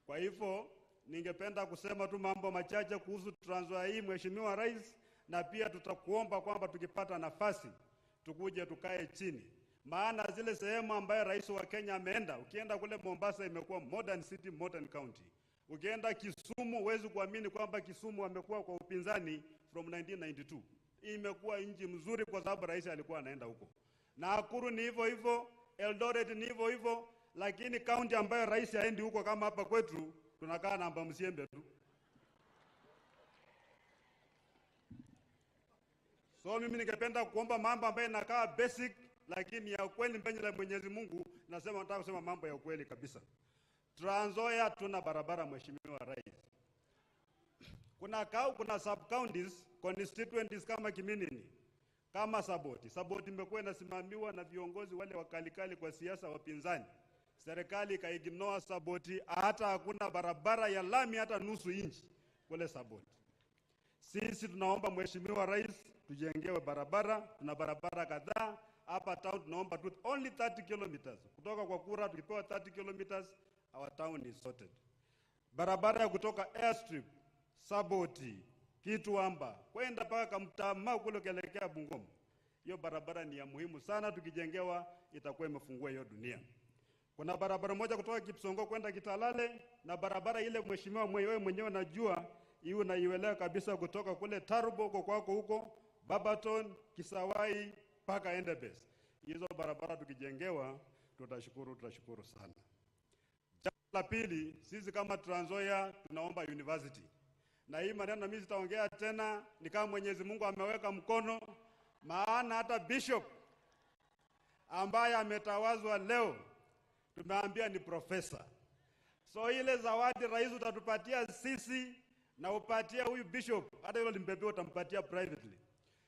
Kwa hivyo ningependa kusema tu mambo machache kuhusu Trans Nzoia hii, Mheshimiwa Rais, na pia tutakuomba kwamba tukipata nafasi tukuje tukae chini. Maana zile sehemu ambayo rais wa Kenya ameenda, ukienda kule Mombasa imekuwa modern city, modern county. Ukienda Kisumu huwezi kuamini kwamba Kisumu amekuwa kwa upinzani from 1992. Imekuwa nchi mzuri kwa sababu rais alikuwa anaenda huko. Nakuru ni hivyo hivyo, Eldoret ni hivyo hivyo, lakini county ambayo rais haendi huko kama hapa kwetu, tunakaa namba msiembe tu. So mimi ningependa kuomba mambo ambayo inakaa basic lakini ya ukweli mbele ya Mwenyezi Mungu, nasema nataka kusema mambo ya ukweli kabisa. Trans Nzoia tuna barabara, Mheshimiwa Rais. Kuna sub counties, constituencies kama Kiminini, kama Saboti. Saboti imekuwa inasimamiwa na viongozi wale wakalikali kwa siasa wapinzani. Serikali ikaignore Saboti, hata hakuna barabara ya lami hata nusu inchi kule Saboti. Sisi tunaomba Mheshimiwa Rais tujengewe barabara, tuna barabara kadhaa. Hapa town tunaomba tu only 30 kilometers. Kutoka kwa kura tukipewa 30 kilometers, our town is sorted. Barabara ya kutoka Airstrip, Saboti, Kitwamba kwenda mpaka Mtama kule kuelekea Bungoma. Hiyo barabara ni ya muhimu sana, tukijengewa itakuwa imefungua hiyo dunia. Kuna barabara moja kutoka Kipsongo kwenda Kitalale, na barabara ile mheshimiwa wewe mwenyewe najua hiyo naielewa kabisa, kutoka kule Tarubo kwako huko Babaton, Kisawai mpaka Endebess. Hizo barabara tukijengewa tutashukuru sana. Jambo la pili, sisi kama Trans Nzoia tunaomba university. Na hii maneno mimi sitaongea tena, ni kama Mwenyezi Mungu ameweka mkono, maana hata bishop ambaye ametawazwa leo tumeambia ni profesa. So ile zawadi rais utatupatia sisi na upatia huyu bishop, hata hilo limbebe utampatia privately.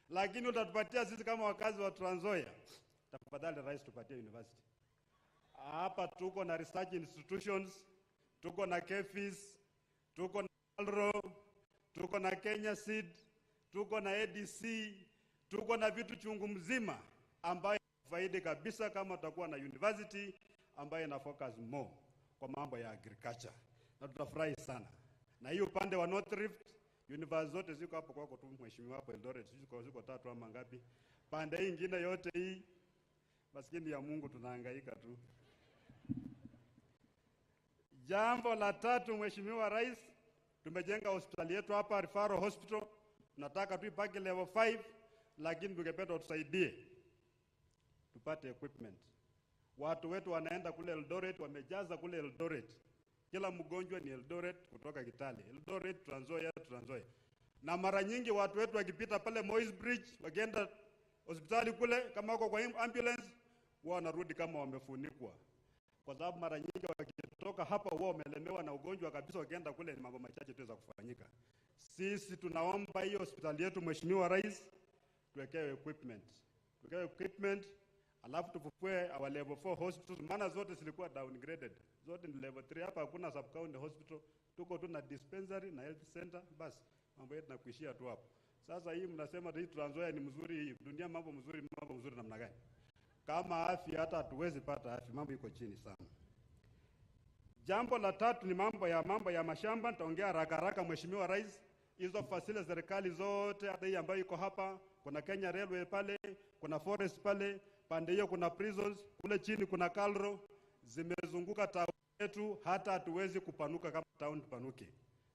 Lakini utatupatia sisi kama wakazi wa Trans Nzoia, tafadhali rais tupatie university. Hapa tuko na research institutions, tuko na KEFIS, tuko na ALRO, tuko na Kenya Seed, tuko na ADC, tuko na vitu chungu mzima ambayo faidi kabisa kama tutakuwa na university ambayo ina focus more kwa mambo ya agriculture. Na tutafurahi sana. Na hiyo upande wa North Rift, university zote ziko hapo kwako tu mheshimiwa hapo Eldoret, ziko 3 ama ngapi. Pande hii nyingine yote hii maskini ya Mungu tunahangaika tu. Jambo la tatu, mheshimiwa rais, tumejenga hospitali yetu hapa, referral hospital. Tunataka tu ipake level 5, lakini tungependa tusaidie tupate equipment. Watu wetu wanaenda kule Eldoret, wamejaza kule Eldoret. Kila mgonjwa ni Eldoret kutoka Kitale. Eldoret, Trans Nzoia. Na mara nyingi watu wetu wakipita pale Moi's Bridge, wakienda hospitali kule, kama wako kwa ambulance, wanarudi kama wamefunikwa. Kwa sababu mara nyingi wakitoka hapa wao wamelemewa na ugonjwa kabisa, wakienda kule ni mambo machache tu za kufanyika. Sisi tunaomba hiyo hospitali yetu mheshimiwa rais tuwekewe equipment. Alafu tufufue our level 4 hospitals, maana zote zilikuwa downgraded. Zote ni level 3, hapa hakuna sub county hospital. Tuko tu na dispensary na health center, basi mambo yetu nakuishia tu hapo. Sasa hii mnasema hii Trans Nzoia ni mzuri, dunia mambo mzuri namna gani? Kama afya hata hatuwezi pata afya, mambo iko chini sana. Jambo la tatu ni mambo ya mashamba. Nitaongea haraka mheshimiwa rais. Hizo facilities serikali zote, hata hii ambayo iko hapa, kuna Kenya Railway pale, kuna forest pale, pande hiyo kuna prisons, kule chini kuna Kalro, zimezunguka town yetu, hata hatuwezi kupanuka kama town tupanuke.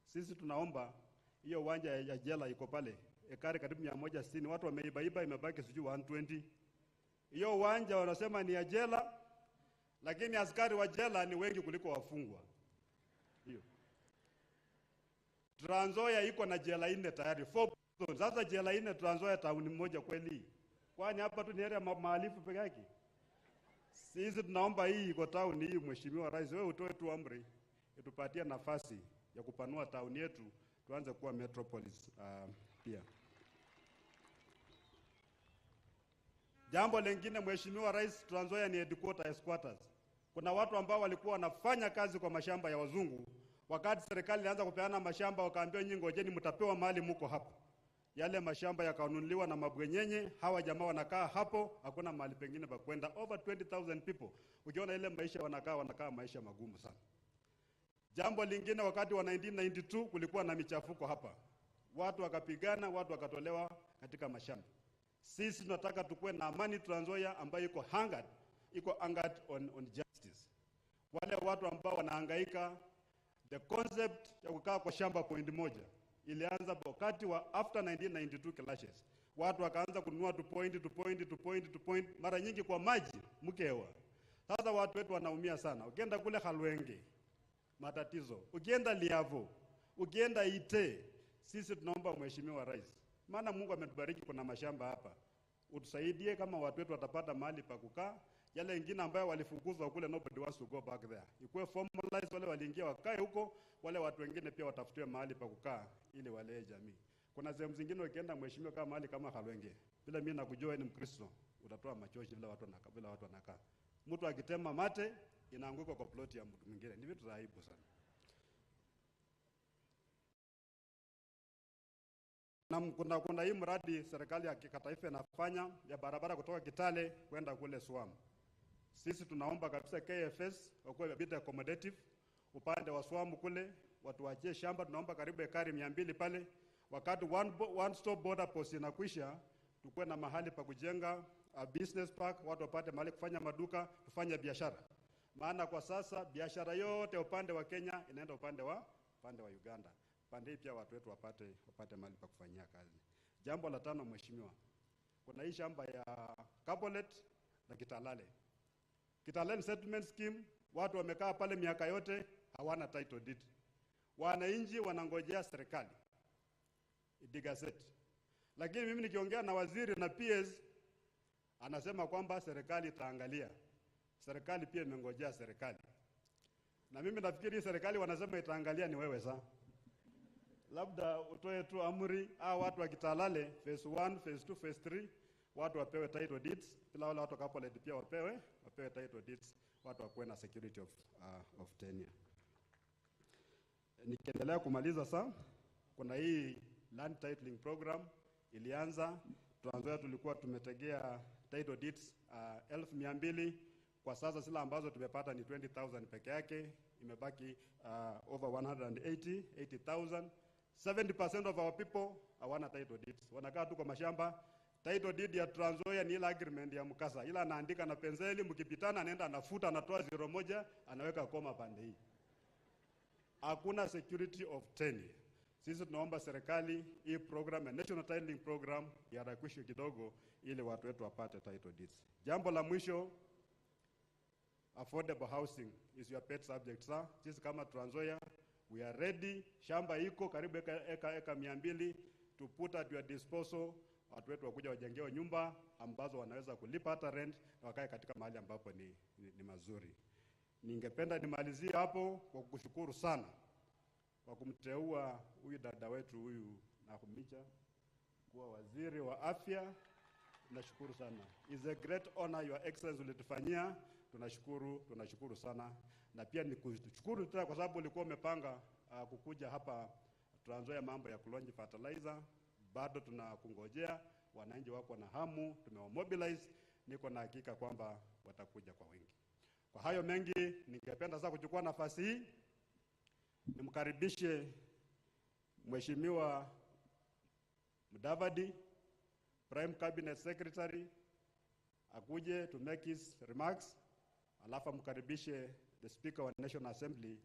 Sisi tunaomba hiyo uwanja ya jela iko pale, ekari karibu 160, watu wameibaiba, imebaki sijui 120. Hiyo uwanja wanasema ni ya jela, lakini askari wa jela ni wengi kuliko wafungwa. Hiyo Trans Nzoia iko na jela 4 tayari, 4 prisons. Sasa jela 4 Trans Nzoia town moja kweli? Kwani hapa tu ni area mahalifu peke yake? Sisi tunaomba hii iko town hii, mheshimiwa rais, wewe utoe tu amri itupatie nafasi ya kupanua town yetu, tuanze kuwa metropolis pia. Jambo lingine mheshimiwa rais, Trans Nzoia ni headquarters. Kuna watu ambao walikuwa wanafanya kazi kwa mashamba ya wazungu. Wakati serikali ilianza kupeana mashamba, wakaambia nyinyi ngojeni mtapewa mali mko hapo. Yale mashamba yakanunuliwa na mabwenyenye, hawa jamaa wanakaa hapo, hakuna mahali pengine pa kwenda. Over 20,000 people. Ukiona ile maisha wanakaa maisha magumu sana. Jambo lingine, wakati wa 1992 kulikuwa na michafuko hapa. Watu wakapigana, watu wakatolewa katika mashamba. Sisi tunataka tukue na amani Trans Nzoia ambayo iko anchored on justice. Wale watu ambao wanahangaika, the concept ya kukaa kwa shamba point moja ilianza wakati wa after 1992 clashes. Watu wakaanza kununua to point, mara nyingi kwa maji mkewa. Sasa watu wetu wanaumia sana. Ukienda kule Halwenge, matatizo. Ukienda Liavo, ukienda Ite, sisi tunaomba mheshimiwa rais, maana Mungu ametubariki kuna mashamba hapa, utusaidie kama watu wetu watapata mahali pa kukaa. Yale wengine ambayo walifukuzwa kule, nobody wants to go back there. Ikuwe formalized, wale waliingia wakae huko, wale watu wengine pia watafutiwe mahali pa kukaa ili walee jamii. Kuna sehemu zingine ukienda mheshimiwa kama mahali kama Halwenge, bila mimi nakujua ni Mkristo, utatoa machozi bila watu wanakaa. Mtu akitema mate inaanguka kwa plot ya mtu mwingine. Ni vitu za aibu sana. Na kuna hii mradi serikali ya kitaifa inafanya ya barabara kutoka Kitale kwenda kule Swam. Sisi tunaomba kabisa KFS wakuwe bit accommodative upande wa Swam kule, watu waachie shamba. Tunaomba karibu ekari 200 pale, Wakati one stop border post inakwisha, tukuwe na mahali pa kujenga a business park, watu wapate mahali kufanya maduka, tufanye biashara. Maana kwa sasa biashara yote upande wa Kenya inaenda upande wa Uganda. Pande hii pia watu wetu wapate mahali pa kufanyia kazi. Jambo la tano, mheshimiwa, kuna hii shamba ya Kabolet na Kitale. Kitale settlement scheme, watu wamekaa pale miaka yote hawana title deed. Wananchi wanangojea serikali idigazeti. Lakini mimi nikiongea na waziri na PS anasema kwamba serikali itaangalia. Serikali pia imengojea serikali. Na mimi nafikiri serikali wanasema itaangalia ni wewe sasa. Labda utoe tu amri watu wa Kitale phase 1, phase 2, phase 3 watu wapewe title deeds, bila wale watu Kabolet pia wapewe title deeds, watu wakuwe na security of tenure. Nikiendelea kumaliza sasa, kuna hii land titling program ilianza. Trans Nzoia tulikuwa tumetegea title deeds 1200. Kwa sasa zile ambazo tumepata ni 20,000 peke yake, imebaki over 180,000. 70% of our people hawana title deeds. Wanakaa tu kwa mashamba. Title deed ya Trans Nzoia ni ile agreement ya mkasa. Ila anaandika na penseli, mkipitana anaenda anafuta, anatoa 01, anaweka koma pande hii. Hakuna security of tenure. Sisi tunaomba serikali hii program ya National Titling Program iharakishwe kidogo ili watu wetu wapate title deeds. Jambo la mwisho, affordable housing is your pet subject, sir. Sisi kama Trans Nzoia, we are ready. Shamba iko karibu eka 200 to put at your disposal. Watu wetu wakuja wajengewe nyumba ambazo wanaweza kulipa hata rent na wakae katika mahali ambapo ni mazuri. Ningependa nimalizie hapo kwa kukushukuru sana kwa kumteua huyu dada wetu huyu Nakumicha kuwa waziri wa afya. Tunashukuru sana. It's a great honor your excellency ulitufanyia. Tunashukuru sana. Na pia nikushukuru tena kwa sababu ulikuwa umepanga kukuja hapa Trans Nzoia mambo ya kulonji fertilizer. Bado tunakungojea, wananchi wako na hamu, tumewamobilize, niko na hakika kwamba watakuja kwa wingi. Kwa hayo mengi, ningependa sasa kuchukua nafasi hii nimkaribishe Mheshimiwa Mudavadi, Prime Cabinet Secretary, akuje to make his remarks, alafu mkaribishe the Speaker wa National Assembly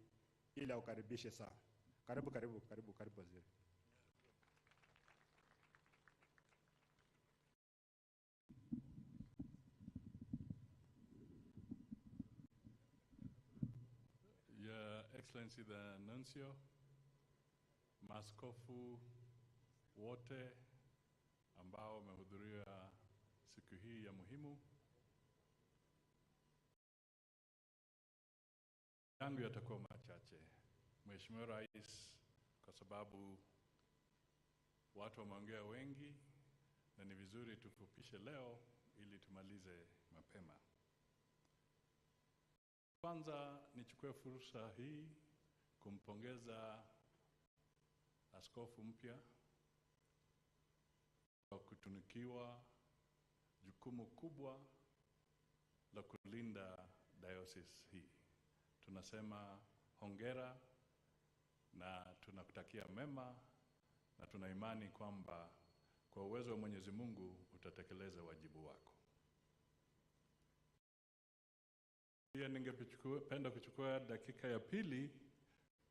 ili aukaribishe saa. Karibu waziri. Your Excellency the Nuncio, maaskofu wote ambao wamehudhuria siku hii ya muhimu, yangu yatakuwa machache. Mheshimiwa Rais, kwa sababu watu wameongea wengi na ni vizuri tufupishe leo ili tumalize mapema. Kwanza nichukue fursa hii kumpongeza askofu mpya kwa kutunukiwa jukumu kubwa la kulinda diocese hii. Tunasema hongera na tunakutakia mema na tuna imani kwamba kwa uwezo wa Mwenyezi Mungu utatekeleza wajibu wako. Pia ningependa kuchukua dakika ya pili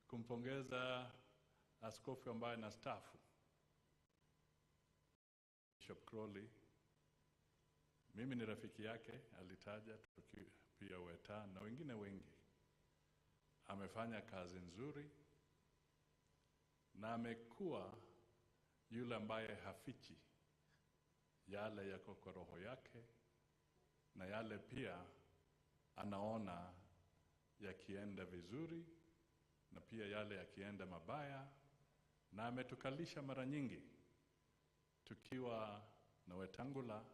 kumpongeza askofu ambaye na stafu, Bishop Crowley. Mimi ni rafiki yake, alitaja pia Weta na wengine wengi. Amefanya kazi nzuri na amekuwa yule ambaye hafichi yale yako kwa roho yake na yale pia anaona yakienda vizuri na pia yale yakienda mabaya, na ametukalisha mara nyingi tukiwa na Wetangula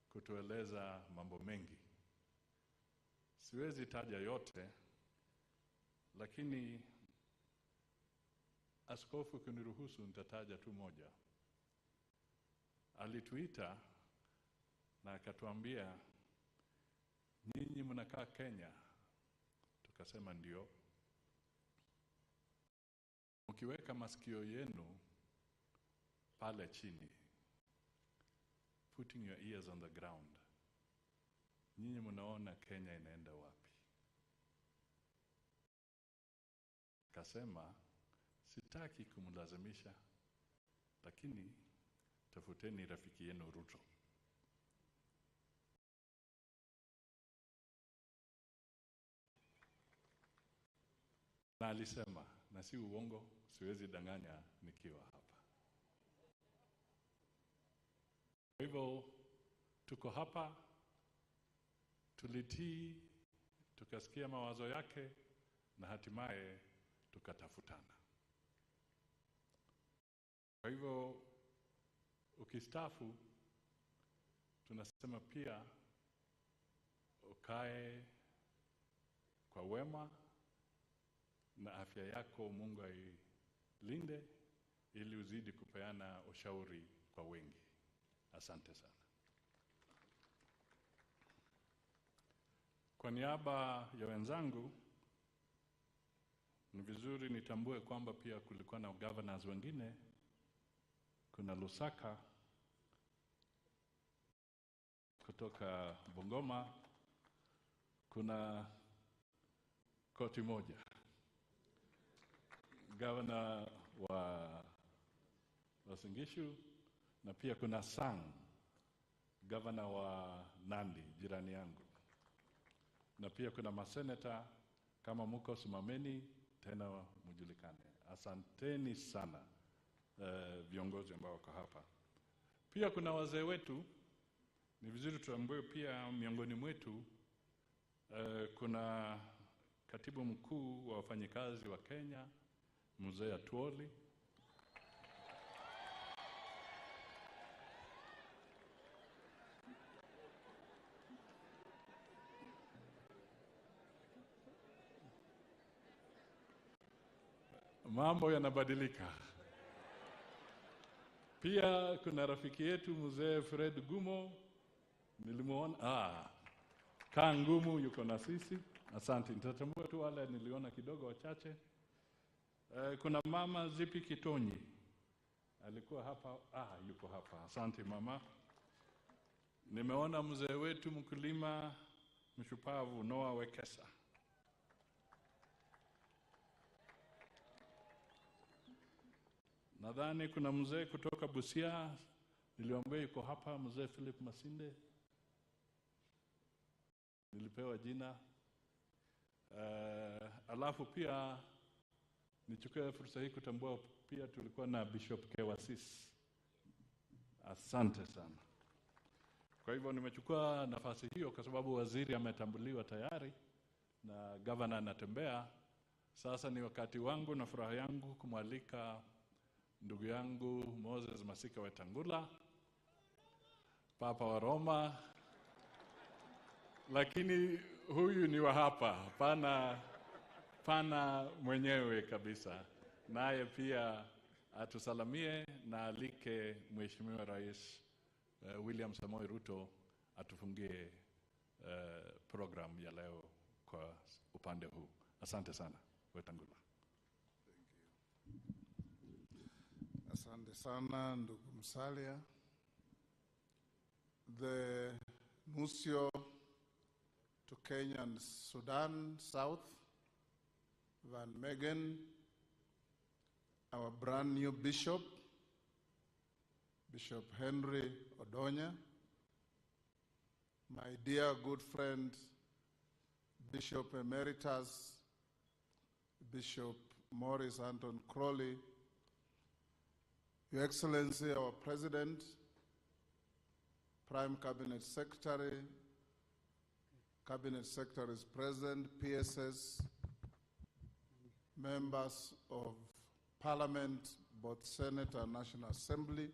kutueleza mambo mengi. Siwezi taja yote, lakini askofu kuniruhusu nitataja tu moja. Alituita na akatuambia, nyinyi mnakaa Kenya? Tukasema ndio. Mkiweka masikio yenu pale chini, putting your ears on the ground, nyinyi mnaona Kenya inaenda wapi? Kasema sitaki kumlazimisha, lakini tafuteni rafiki yenu Ruto. Na alisema, na si uongo, siwezi danganya nikiwa hapa. Kwa hivyo tuko hapa, tulitii, tukasikia mawazo yake, na hatimaye tukatafutana. Kwa hivyo ukistaafu, tunasema pia ukae kwa wema na afya yako Mungu ailinde, ili uzidi kupeana ushauri kwa wengi. Asante sana. Kwa niaba ya wenzangu, ni vizuri nitambue kwamba pia kulikuwa na governors wengine. Kuna Lusaka kutoka Bungoma, kuna koti moja, governor wa Singishu, na pia kuna Sang, governor wa Nandi, jirani yangu. Na pia kuna maseneta, kama muko simameni tena mjulikane. Asanteni sana viongozi ambao wako hapa. Pia kuna wazee wetu, ni vizuri tuambie pia miongoni mwetu kuna katibu mkuu wa wafanyikazi wa Kenya, Mzee Atuoli. Mambo yanabadilika. Pia kuna rafiki yetu Mzee Fred Gumo, nilimuona Kangumu yuko na sisi. Asante, nitatambua tu wale niliona kidogo wachache. Kuna mama Zipi Kitonyi, alikuwa hapa, yuko hapa. Asante mama. Nimeona mzee wetu mkulima mshupavu Noah Wekesa. Nadhani kuna mzee kutoka Busia, niliomba yuko hapa, Mzee Philip Masinde. Nilipewa jina. Alafu pia nichukue fursa hii kutambua pia tulikuwa na Bishop Kewasis. Asante sana. Kwa hivyo nimechukua nafasi hiyo kwa sababu waziri ametambuliwa tayari na governor anatembea. Sasa ni wakati wangu na furaha yangu kumwalika ndugu yangu Moses Masika Wetangula, Papa wa Roma. Lakini huyu ni wa hapa, pana mwenyewe kabisa. Naye pia atusalamie na alike Mheshimiwa Rais William Samoei Ruto atufungie program ya leo kwa upande huu. Asante sana, Wetangula. Asante sana ndugu Musalia. The Nuncio to Kenya and Sudan South, Van Megan, our brand new bishop, Bishop Henry Odonya, my dear good friend, Bishop Emeritus, Bishop Morris Anton Crowley, Your Excellency, our President, Prime Cabinet Secretary, Cabinet Secretaries present, PSS, members of Parliament, both Senate and National Assembly,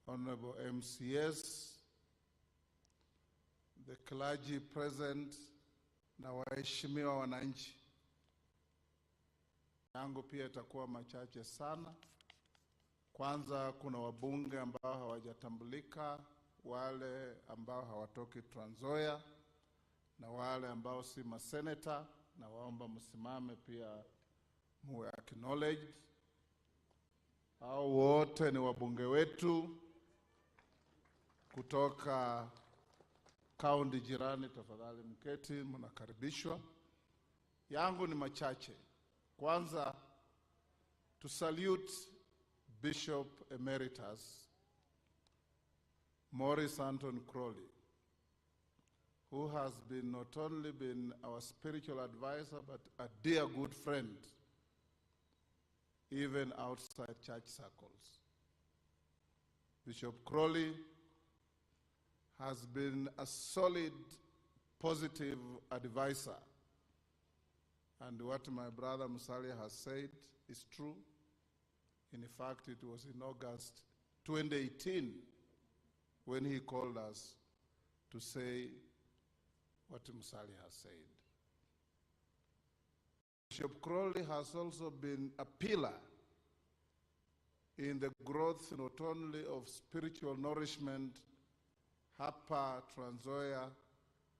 Honorable MCS, the clergy present, na waheshimiwa wananchi. Yangu pia itakuwa machache sana. Kwanza kuna wabunge ambao hawajatambulika, wale ambao hawatoki Trans Nzoia, na wale ambao si maseneta, na waomba msimame pia muwe acknowledged. Hao wote ni wabunge wetu kutoka kaunti jirani. Tafadhali mketi, mnakaribishwa. Yangu ni machache. Kwanza, to salute Bishop Emeritus Maurice Anton Crowley, who has been not only been our spiritual advisor, but a dear good friend, even outside church circles. Bishop Crowley has been a solid, positive advisor. And what my brother Musalia has said is true. In fact, it was in August 2018 when he called us to say what Musalia has said. Bishop Crowley has also been a pillar in the growth not only of spiritual nourishment hapa Trans Nzoia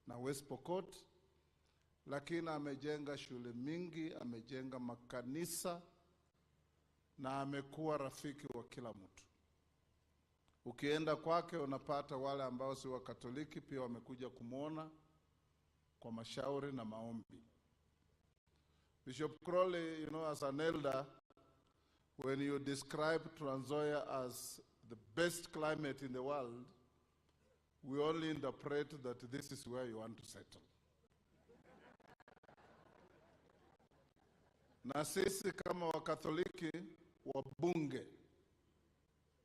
na West Pokot, lakini amejenga shule mingi, amejenga makanisa na amekuwa rafiki wa kila mtu. Ukienda kwake unapata wale ambao si wa Katoliki pia wamekuja kumuona kwa mashauri na maombi. Bishop Crowley, as an elder, when you describe Trans Nzoia as the best climate in the world, we only interpret that this is where you want to settle. Na sisi kama Wakatoliki wabunge,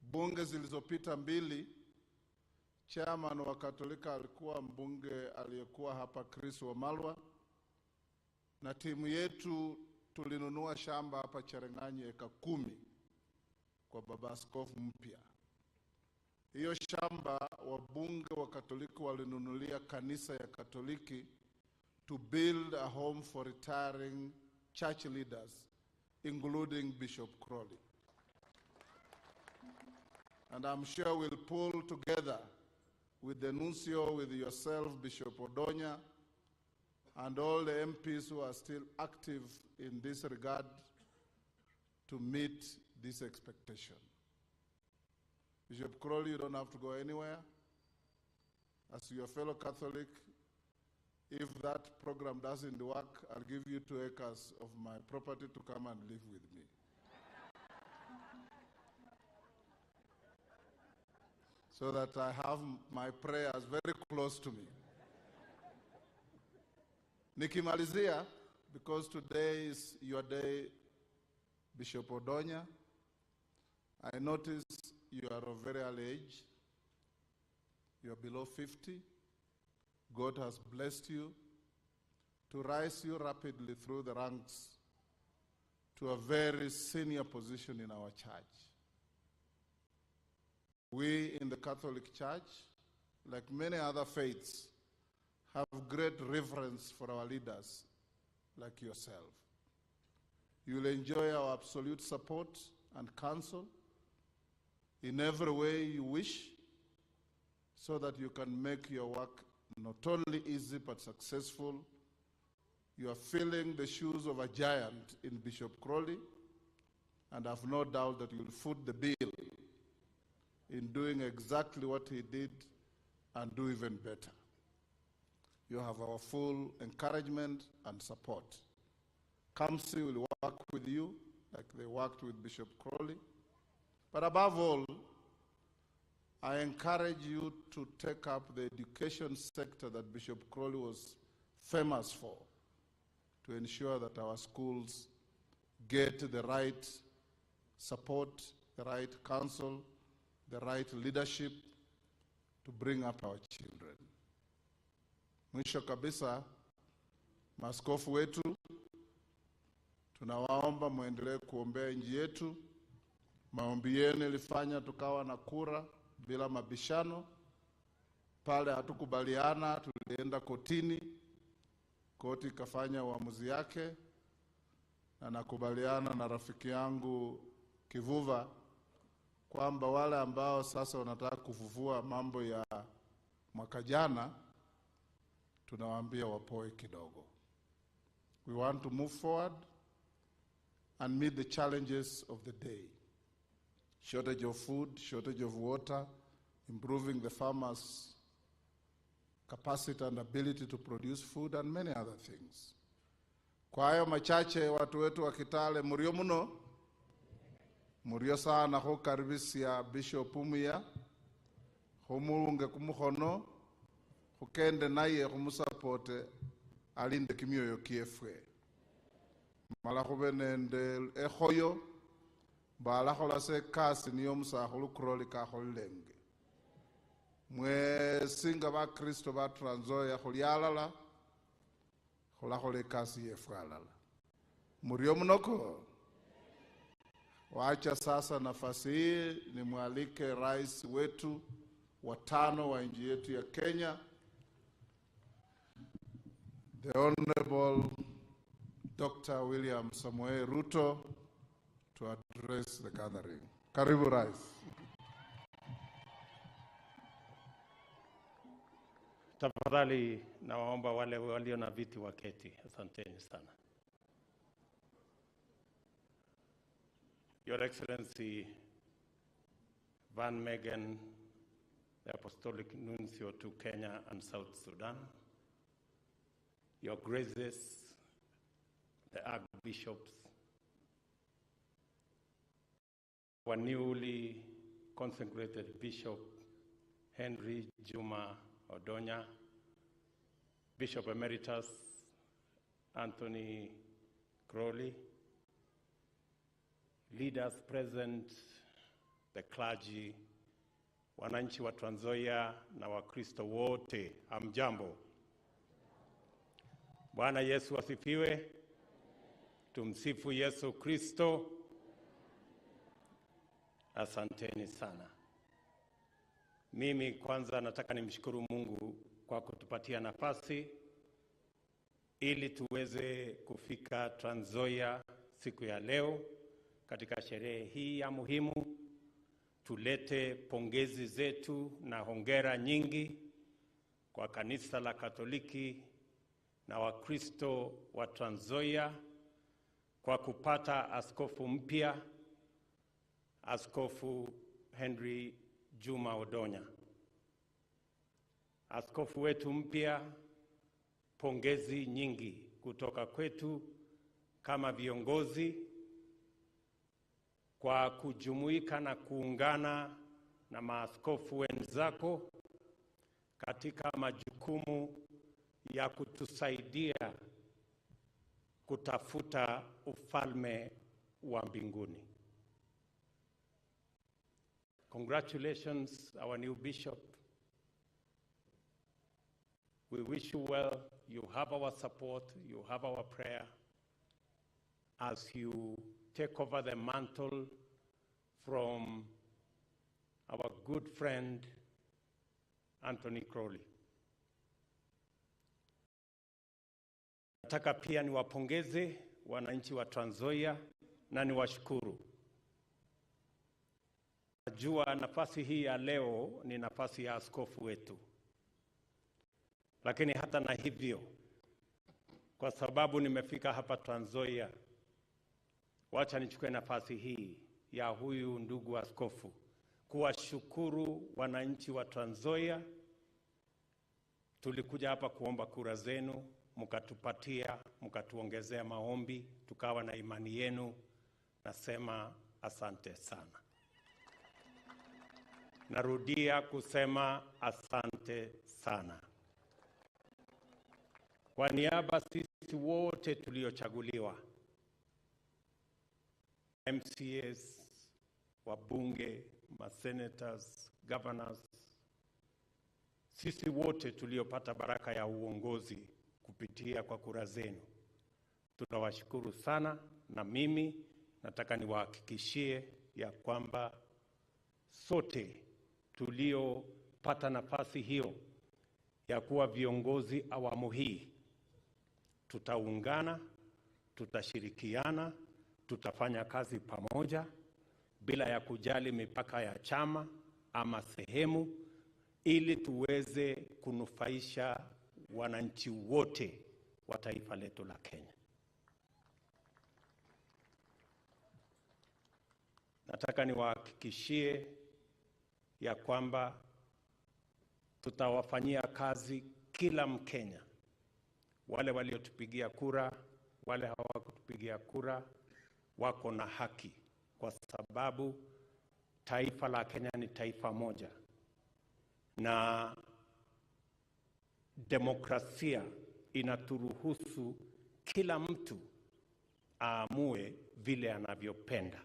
bunge zilizopita mbili, chairman wa Katolika alikuwa mbunge aliyekuwa hapa Chris Wamalwa, na timu yetu tulinunua shamba hapa Cherengani eka 10 kwa baba askofu mpya. Hiyo shamba wabunge wa Katoliki walinunulia kanisa ya Katoliki to build a home for retiring church leaders, including Bishop Crowley. And I'm sure we'll pull together with the nuncio, with yourself, Bishop Odonya, and all the MPs who are still active in this regard to meet this expectation. Bishop Crowley, you don't have to go anywhere. As your fellow Catholic, if that program doesn't work, I'll give you 2 acres of my property to come and live with me. So that I have my prayers very close to me. Nikimalizia, because today is your day, Bishop Odonya, I notice you are of very early age. You are below 50. God has blessed you to rise you rapidly through the ranks to a very senior position in our church. We in the Catholic Church, like many other faiths, have great reverence for our leaders like yourself. You will enjoy our absolute support and counsel in every way you wish, so that you can make your work not only easy but successful. You are filling the shoes of a giant in Bishop Crowley, and I have no doubt that you will foot the bill in doing exactly what he did and do even better. You have our full encouragement and support. Council will work with you like they worked with Bishop Crowley. But above all, I encourage you to take up the education sector that Bishop Crowley was famous for, to ensure that our schools get the right support, the right counsel, the right leadership to bring up our children. Mwisho kabisa, maaskofu wetu, tunawaomba muendelee kuombea nchi yetu. Maombi yenu ilifanya tukawa na kura bila mabishano. Pale hatukubaliana, tulienda kotini. Koti ikafanya uamuzi yake, na nakubaliana na rafiki yangu Kivuva kwamba wale ambao sasa wanataka kufufua mambo ya mwaka jana, tunawaambia wapoe kidogo. We want to move forward and meet the challenges of the day. shortage of food, shortage of water, improving the farmers' capacity and ability to produce food, and many other things. Kwa hayo machache, watu wetu wa Kitale, murio muno, murio sana ho karibisia Bishop Umuya, humurunge kumuhono, hukende naye humusapote, alinde kimyoyo kiefwe. Malahube nende ehoyo, balahola se kasi niyo musahulu kuroli kaholilenge. Mwe singa ba Kristo ba Trans Nzoia hulialala, hulahole kasi yefwalala. Murio mnoko. Wacha sasa nafasi hii ni mwalike rais wetu wa 5 wa nchi yetu ya Kenya, the Honorable Dr. William Samoei Ruto, to address the gathering. Karibu rais. Tafadhali nawaomba wale walio na viti waketi. Asanteni sana. Your Excellency Van Megan, the Apostolic Nuncio to Kenya and South Sudan, Your Graces, the Archbishops, our newly consecrated Bishop Henry Juma Odonya, Bishop Emeritus Anthony Crowley, leaders present, the clergy, wananchi wa Trans Nzoia na Wakristo wote, hamjambo. Bwana Yesu asifiwe. Tumsifu Yesu Kristo. Asanteni sana. Mimi kwanza nataka nimshukuru Mungu kwa kutupatia nafasi ili tuweze kufika Trans Nzoia siku ya leo katika sherehe hii ya muhimu. Tulete pongezi zetu na hongera nyingi kwa kanisa la Katoliki na Wakristo wa Trans Nzoia kwa kupata askofu mpya, Askofu Henry Juma Odonya. Askofu wetu mpya, pongezi nyingi kutoka kwetu kama viongozi kwa kujumuika na kuungana na maaskofu wenzako katika majukumu ya kutusaidia kutafuta ufalme wa mbinguni. Congratulations, our new bishop. We wish you well. You have our support. You have our prayer as you take over the mantle from our good friend, Anthony Crowley. Nataka pia niwapongeze wananchi wa Trans Nzoia na niwashukuru. Najua nafasi hii ya leo ni nafasi ya askofu wetu. Lakini hata na hivyo, kwa sababu nimefika hapa Trans Nzoia, wacha nichukue nafasi hii ya huyu ndugu askofu kuwashukuru wananchi wa Trans Nzoia. Tulikuja hapa kuomba kura zenu, mkatupatia, mkatuongezea maombi, tukawa na imani yenu. Nasema asante sana. Narudia kusema asante sana. Kwa niaba sisi wote tuliochaguliwa, MCAs, wabunge, masenators, governors, sisi wote tuliopata baraka ya uongozi kupitia kwa kura zenu, tunawashukuru sana. Na mimi nataka niwahakikishie ya kwamba sote tuliopata nafasi hiyo ya kuwa viongozi awamu hii, tutaungana, tutashirikiana, tutafanya kazi pamoja bila ya kujali mipaka ya chama ama sehemu, ili tuweze kunufaisha wananchi wote wa taifa letu la Kenya. nataka niwahakikishie ya kwamba tutawafanyia kazi kila Mkenya. Wale waliotupigia kura, wale hawakutupigia kura, wako na haki, kwa sababu taifa la Kenya ni taifa moja, na demokrasia inaturuhusu kila mtu aamue vile anavyopenda.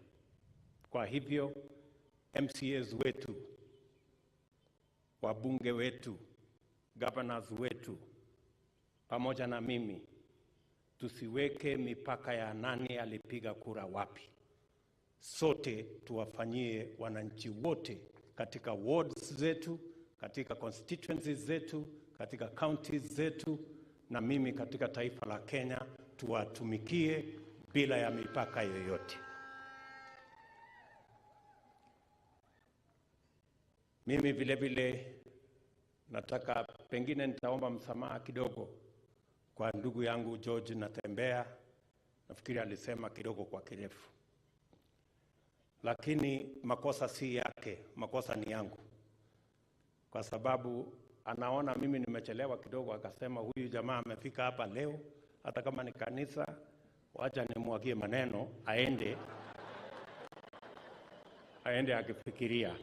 Kwa hivyo MCAs wetu, wabunge wetu, governors wetu, pamoja na mimi, tusiweke mipaka ya nani alipiga kura wapi. Sote tuwafanyie wananchi wote katika wards zetu, katika constituencies zetu, katika counties zetu, na mimi katika taifa la Kenya, tuwatumikie bila ya mipaka yoyote. Mimi vile vile nataka, pengine nitaomba msamaha kidogo kwa ndugu yangu George Natembea. Nafikiri alisema kidogo kwa kirefu, lakini makosa si yake, makosa ni yangu, kwa sababu anaona mimi nimechelewa kidogo, akasema huyu jamaa amefika hapa leo, hata kama ni kanisa, wacha nimwagie maneno aende akifikiria.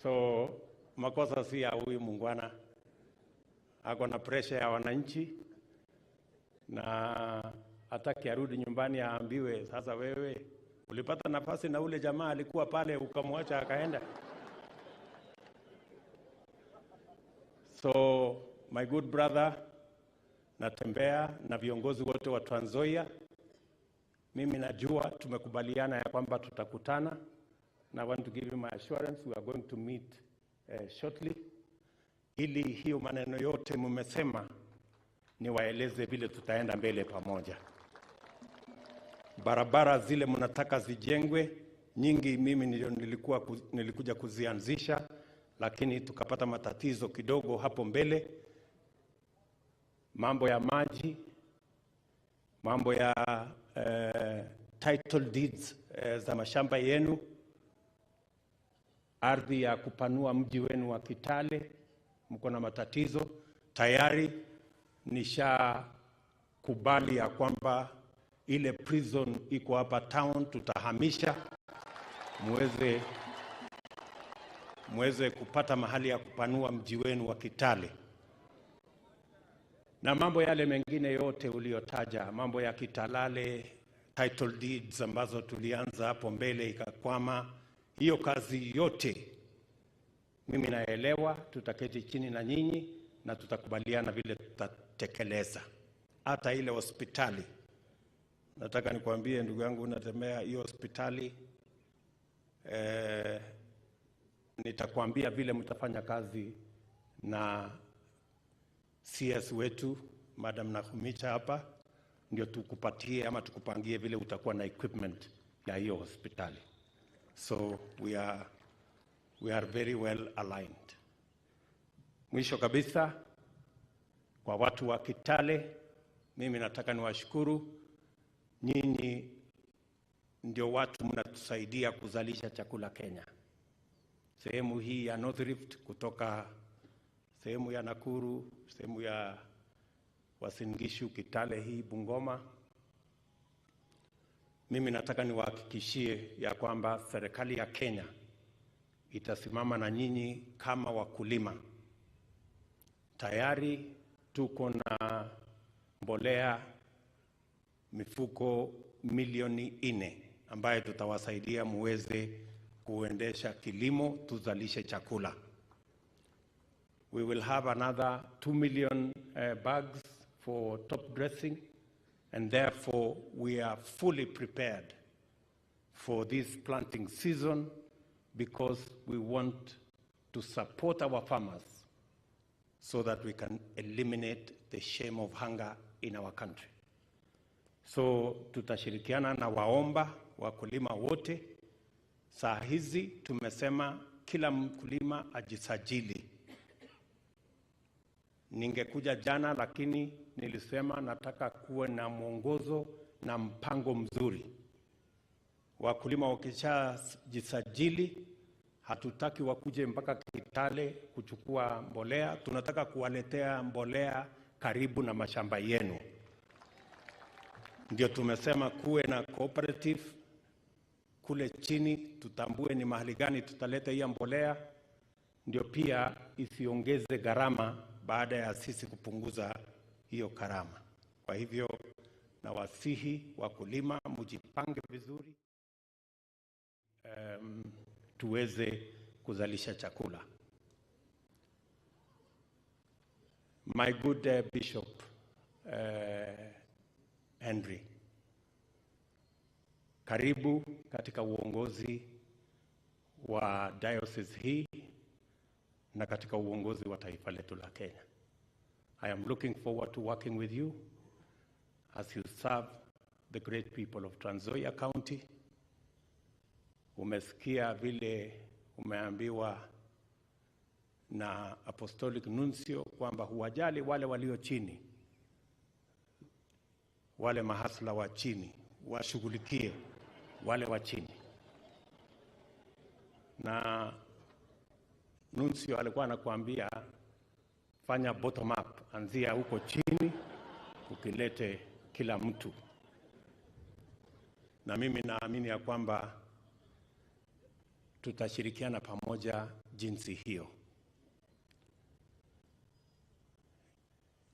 So makosa si ya huyu mungwana, ako na pressure ya wananchi, na hataki arudi nyumbani aambiwe sasa wewe ulipata nafasi na ule jamaa alikuwa pale ukamwacha akaenda. So my good brother Natembea na viongozi wote wa Trans Nzoia, mimi najua tumekubaliana ya kwamba tutakutana, na I want to give you my assurance we are going to meet shortly, ili hiyo maneno yote mmesema niwaeleze vile tutaenda mbele pamoja. Barabara zile mnataka zijengwe nyingi, mimi nilikuja kuzianzisha, lakini tukapata matatizo kidogo hapo mbele. Mambo ya maji, mambo ya title deeds za mashamba yenu, ardhi ya kupanua mji wenu wa Kitale, mko na matatizo. Tayari nishakubali ya kwamba ile prison iko hapa town tutahamisha, muweze kupata mahali ya kupanua mji wenu wa Kitale. Na mambo yale mengine yote uliotaja, mambo ya Kitalale, title deeds ambazo tulianza hapo mbele ikakwama, hiyo kazi yote mimi naelewa, tutaketi chini na nyinyi na tutakubaliana vile tutatekeleza. Hata ile hospitali, nataka nikwambie ndugu yangu Natembea, hiyo hospitali nitakwambia vile mtafanya kazi na CS wetu Madam Nakhumicha hapa, ndio tukupatie ama tukupangie vile utakuwa na equipment ya hiyo hospitali. So we are very well aligned. Mwisho kabisa, kwa watu wa Kitale, mimi nataka niwashukuru. Nyinyi ndio watu mnatusaidia kuzalisha chakula Kenya. Sehemu hii ya North Rift, kutoka sehemu ya Nakuru, sehemu ya Uasin Gishu, Kitale hii, Bungoma. Mimi nataka niwahakikishie ya kwamba serikali ya Kenya itasimama na nyinyi kama wakulima. Tayari tuko na mbolea mifuko milioni 4 ambayo tutawasaidia muweze kuendesha kilimo, tuzalishe chakula. We will have another 2 million bags for top dressing, and therefore we are fully prepared for this planting season, because we want to support our farmers so that we can eliminate the shame of hunger in our country. So tutashirikiana na waomba wakulima wote. Saa hizi tumesema kila mkulima ajisajili. Ningekuja jana, lakini nilisema nataka kuwe na mwongozo na mpango mzuri Wakulima wakishajisajili, hatutaki wakuje mpaka Kitale kuchukua mbolea. Tunataka kuwaletea mbolea karibu na mashamba yenu. Ndio tumesema kuwe na cooperative kule chini, tutambue ni mahali gani tutaleta hiyo mbolea, ndio pia isiongeze gharama baada ya sisi kupunguza hiyo gharama. Kwa hivyo na wasihi wakulima mjipange vizuri, tuweze kuzalisha chakula. My good Bishop Henry, karibu katika uongozi wa diocese hii na katika uongozi wa taifa letu la Kenya. I am looking forward to working with you as you serve the great people of Trans Nzoia County. Umesikia vile umeambiwa na Apostolic Nuncio kwamba huwajali wale walio chini, wale mahasla wa chini, washughulikie wale wa chini. Na Nuncio alikuwa anakuambia fanya bottom up, anzia huko chini ukilete kila mtu. Na mimi naamini ya kwamba tutashirikiana pamoja jinsi hiyo.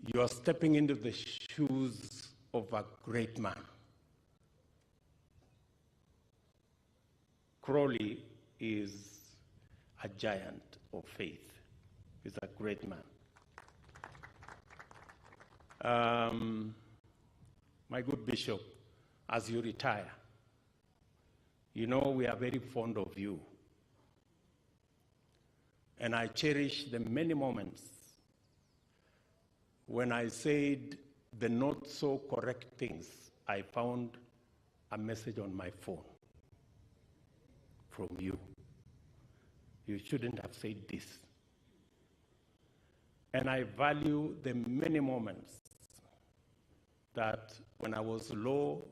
You are stepping into the shoes of a great man. Crowley is a giant of faith. He's a great man. My good Bishop, as you retire, you know we are very fond of you. And I cherish the many moments when I said the not so correct things, I found a message on my phone from you. You shouldn't have said this. And I value the many moments that when I was low,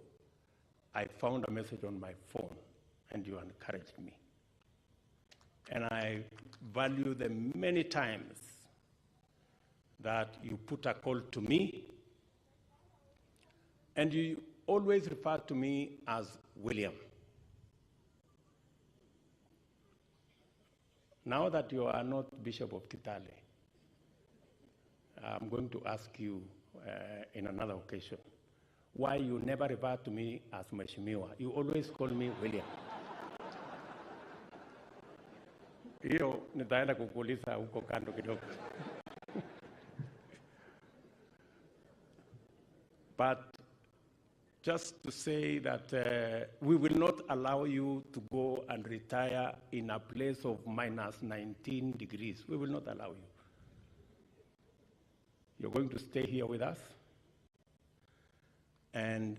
I found a message on my phone and you encouraged me. And I value the many times that you put a call to me, and you always refer to me as William. Now that you are not Bishop of Kitale, I'm going to ask you in another occasion why you never refer to me as Mheshimiwa. You always call me William. Hiyo nitaenda kukuuliza huko kando kidogo. But just to say that we will not allow you to go and retire in a place of minus 19 degrees. We will not allow you. You're going to stay here with us. And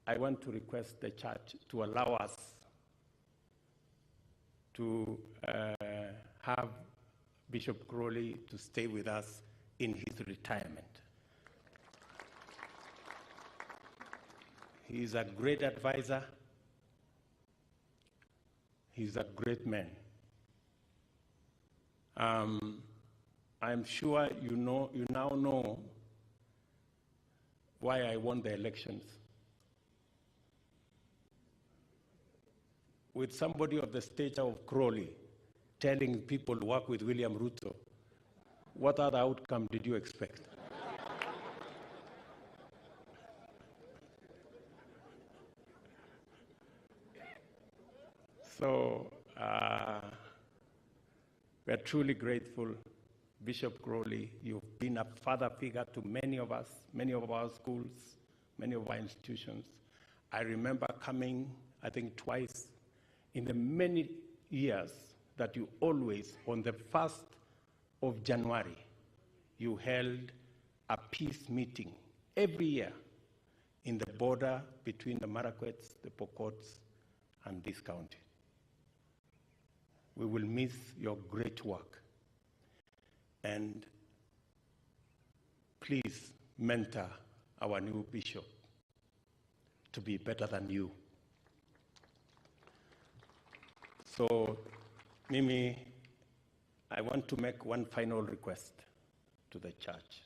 I want to request the church to allow us to have Bishop Crowley to stay with us in his retirement. He is a great advisor. He's a great man. I'm sure you now know why I won the elections. With somebody of the stature of Crowley telling people to work with William Ruto, what other outcome did you expect? So we're truly grateful, Bishop Crowley. You've been a father figure to many of us, many of our schools, many of our institutions. I remember coming, I think, twice in the many years that you always, on the 1st of January, you held a peace meeting every year in the border between the Marakwets, the Pokots, and this county. We will miss your great work. And please mentor our new bishop to be better than you. So, Mimi, I want to make one final request to the church.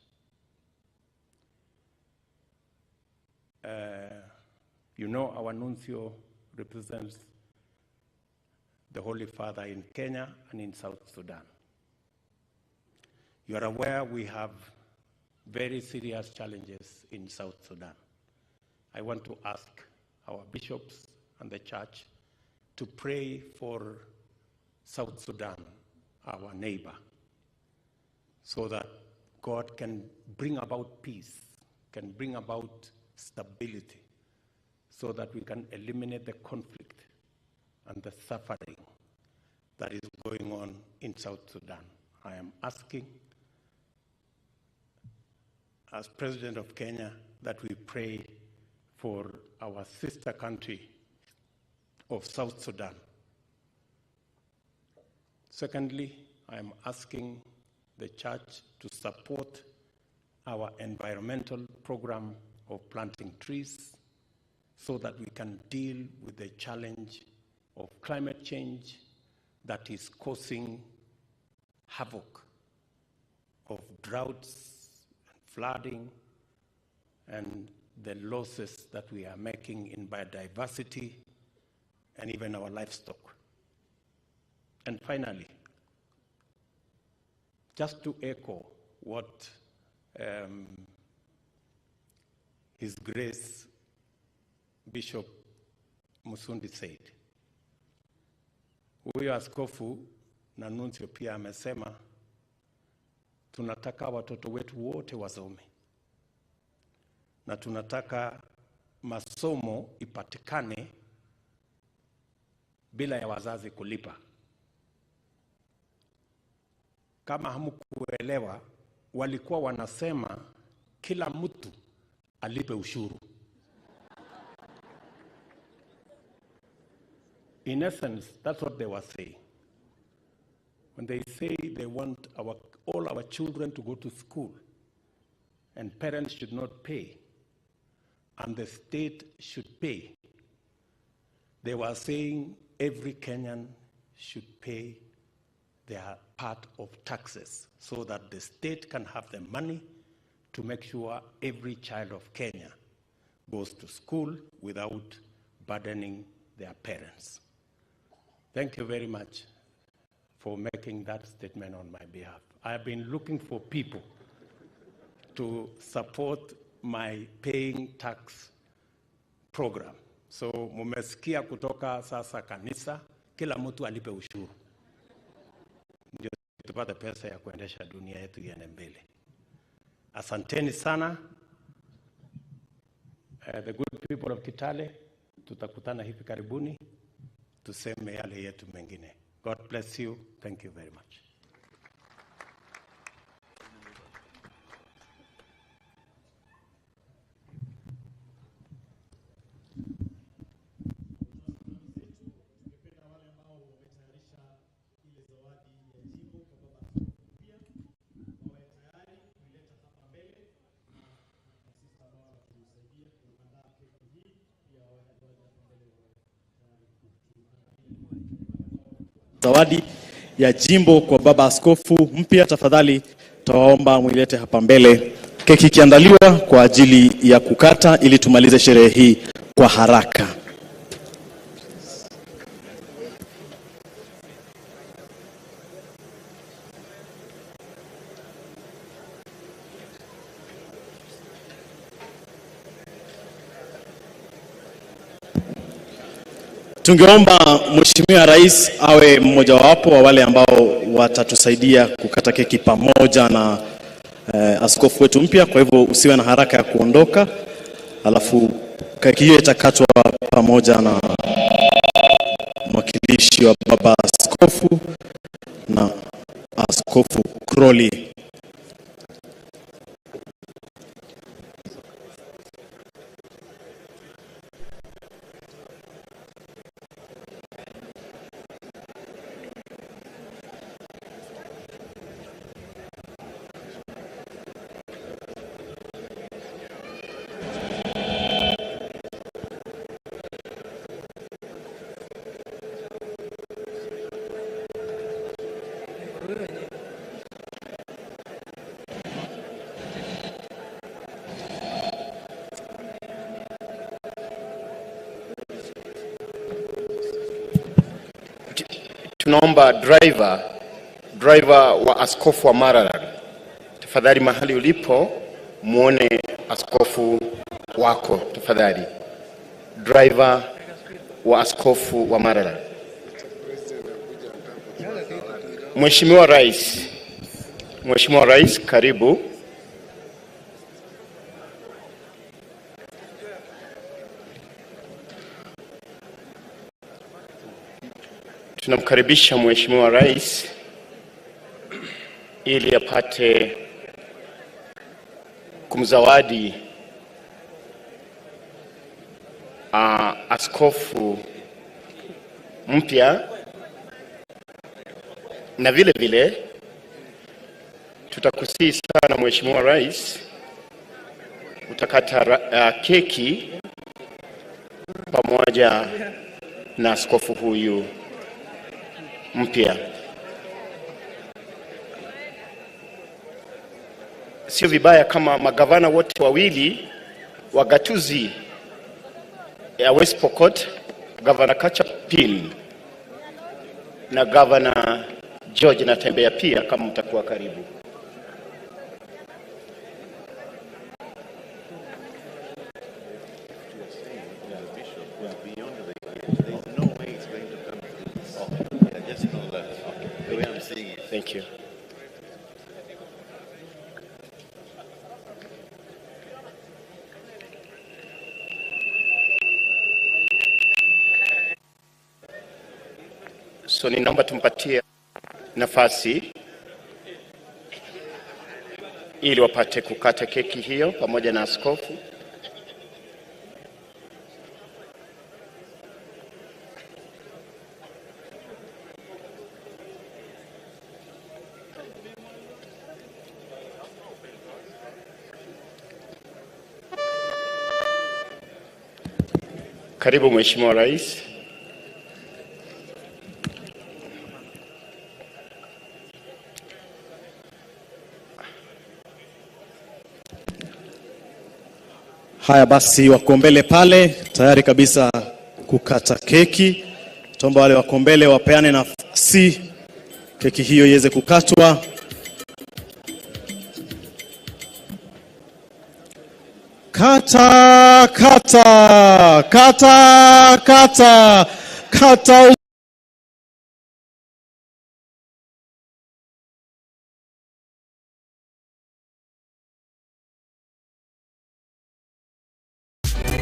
You know, our nuncio represents the Holy Father in Kenya and in South Sudan. You are aware we have very serious challenges in South Sudan. I want to ask our bishops and the church to pray for South Sudan, our neighbor, so that God can bring about peace, can bring about stability, so that we can eliminate the conflict and the suffering that is going on in South Sudan. I am asking, as President of Kenya, that we pray for our sister country of South Sudan. Secondly, I am asking the church to support our environmental program of planting trees so that we can deal with the challenge of climate change that is causing havoc of droughts, flooding, and the losses that we are making in biodiversity and even our livestock. And finally, just to echo what His Grace Bishop Musundi said, huyo askofu na nuncio pia amesema tunataka watoto wetu wote wasome na tunataka masomo ipatikane bila ya wazazi kulipa. Kama hamkuelewa, walikuwa wanasema kila mtu alipe ushuru. In essence, that's what they were saying. When they say they want all our children to go to school and parents should not pay and the state should pay, they were saying every Kenyan should pay their part of taxes so that the state can have the money to make sure every child of Kenya goes to school without burdening their parents. Thank you very much for making that statement on my behalf. I have been looking for people to support my paying tax program. So mumesikia kutoka sasa kanisa, kila mtu alipe ushuru. Ndio tupate pesa ya kuendesha dunia yetu iende mbele. Asanteni sana. The good people of Kitale, tutakutana hivi karibuni, tuseme yale yetu mengine. God bless you. Thank you very much. Zawadi ya jimbo kwa baba askofu mpya, tafadhali tawaomba mwilete hapa mbele. Keki kiandaliwa kwa ajili ya kukata ili tumalize sherehe hii kwa haraka. Tungeomba Mheshimiwa Rais awe mmoja wapo wa wale ambao watatusaidia kukata keki pamoja na askofu wetu mpya. Kwa hivyo usiwe na haraka ya kuondoka. Alafu keki hiyo itakatwa pamoja na mwakilishi wa baba askofu na askofu Crowley. Tunaomba driver wa askofu wa Maralal, tafadhali mahali ulipo muone askofu wako tafadhali. Driver wa askofu wa Maralal. Mheshimiwa Rais, karibu. Tunamkaribisha Mheshimiwa Rais ili apate kumzawadi askofu mpya, na vile vile tutakusihi sana Mheshimiwa Rais utakata keki pamoja na askofu huyu mpya. Sio vibaya kama magavana wote wawili wa gatuzi ya West Pokot, Governor Kachapin na Governor George Natembea pia, kama mtakuwa karibu. Thank you. So ninaomba tumpatie nafasi ili wapate kukata keki hiyo pamoja na askofu. Karibu Mheshimiwa Rais. Haya basi, wako mbele pale tayari kabisa kukata keki. Tuomba wale wako mbele wapeane nafasi keki hiyo iweze kukatwa. Kata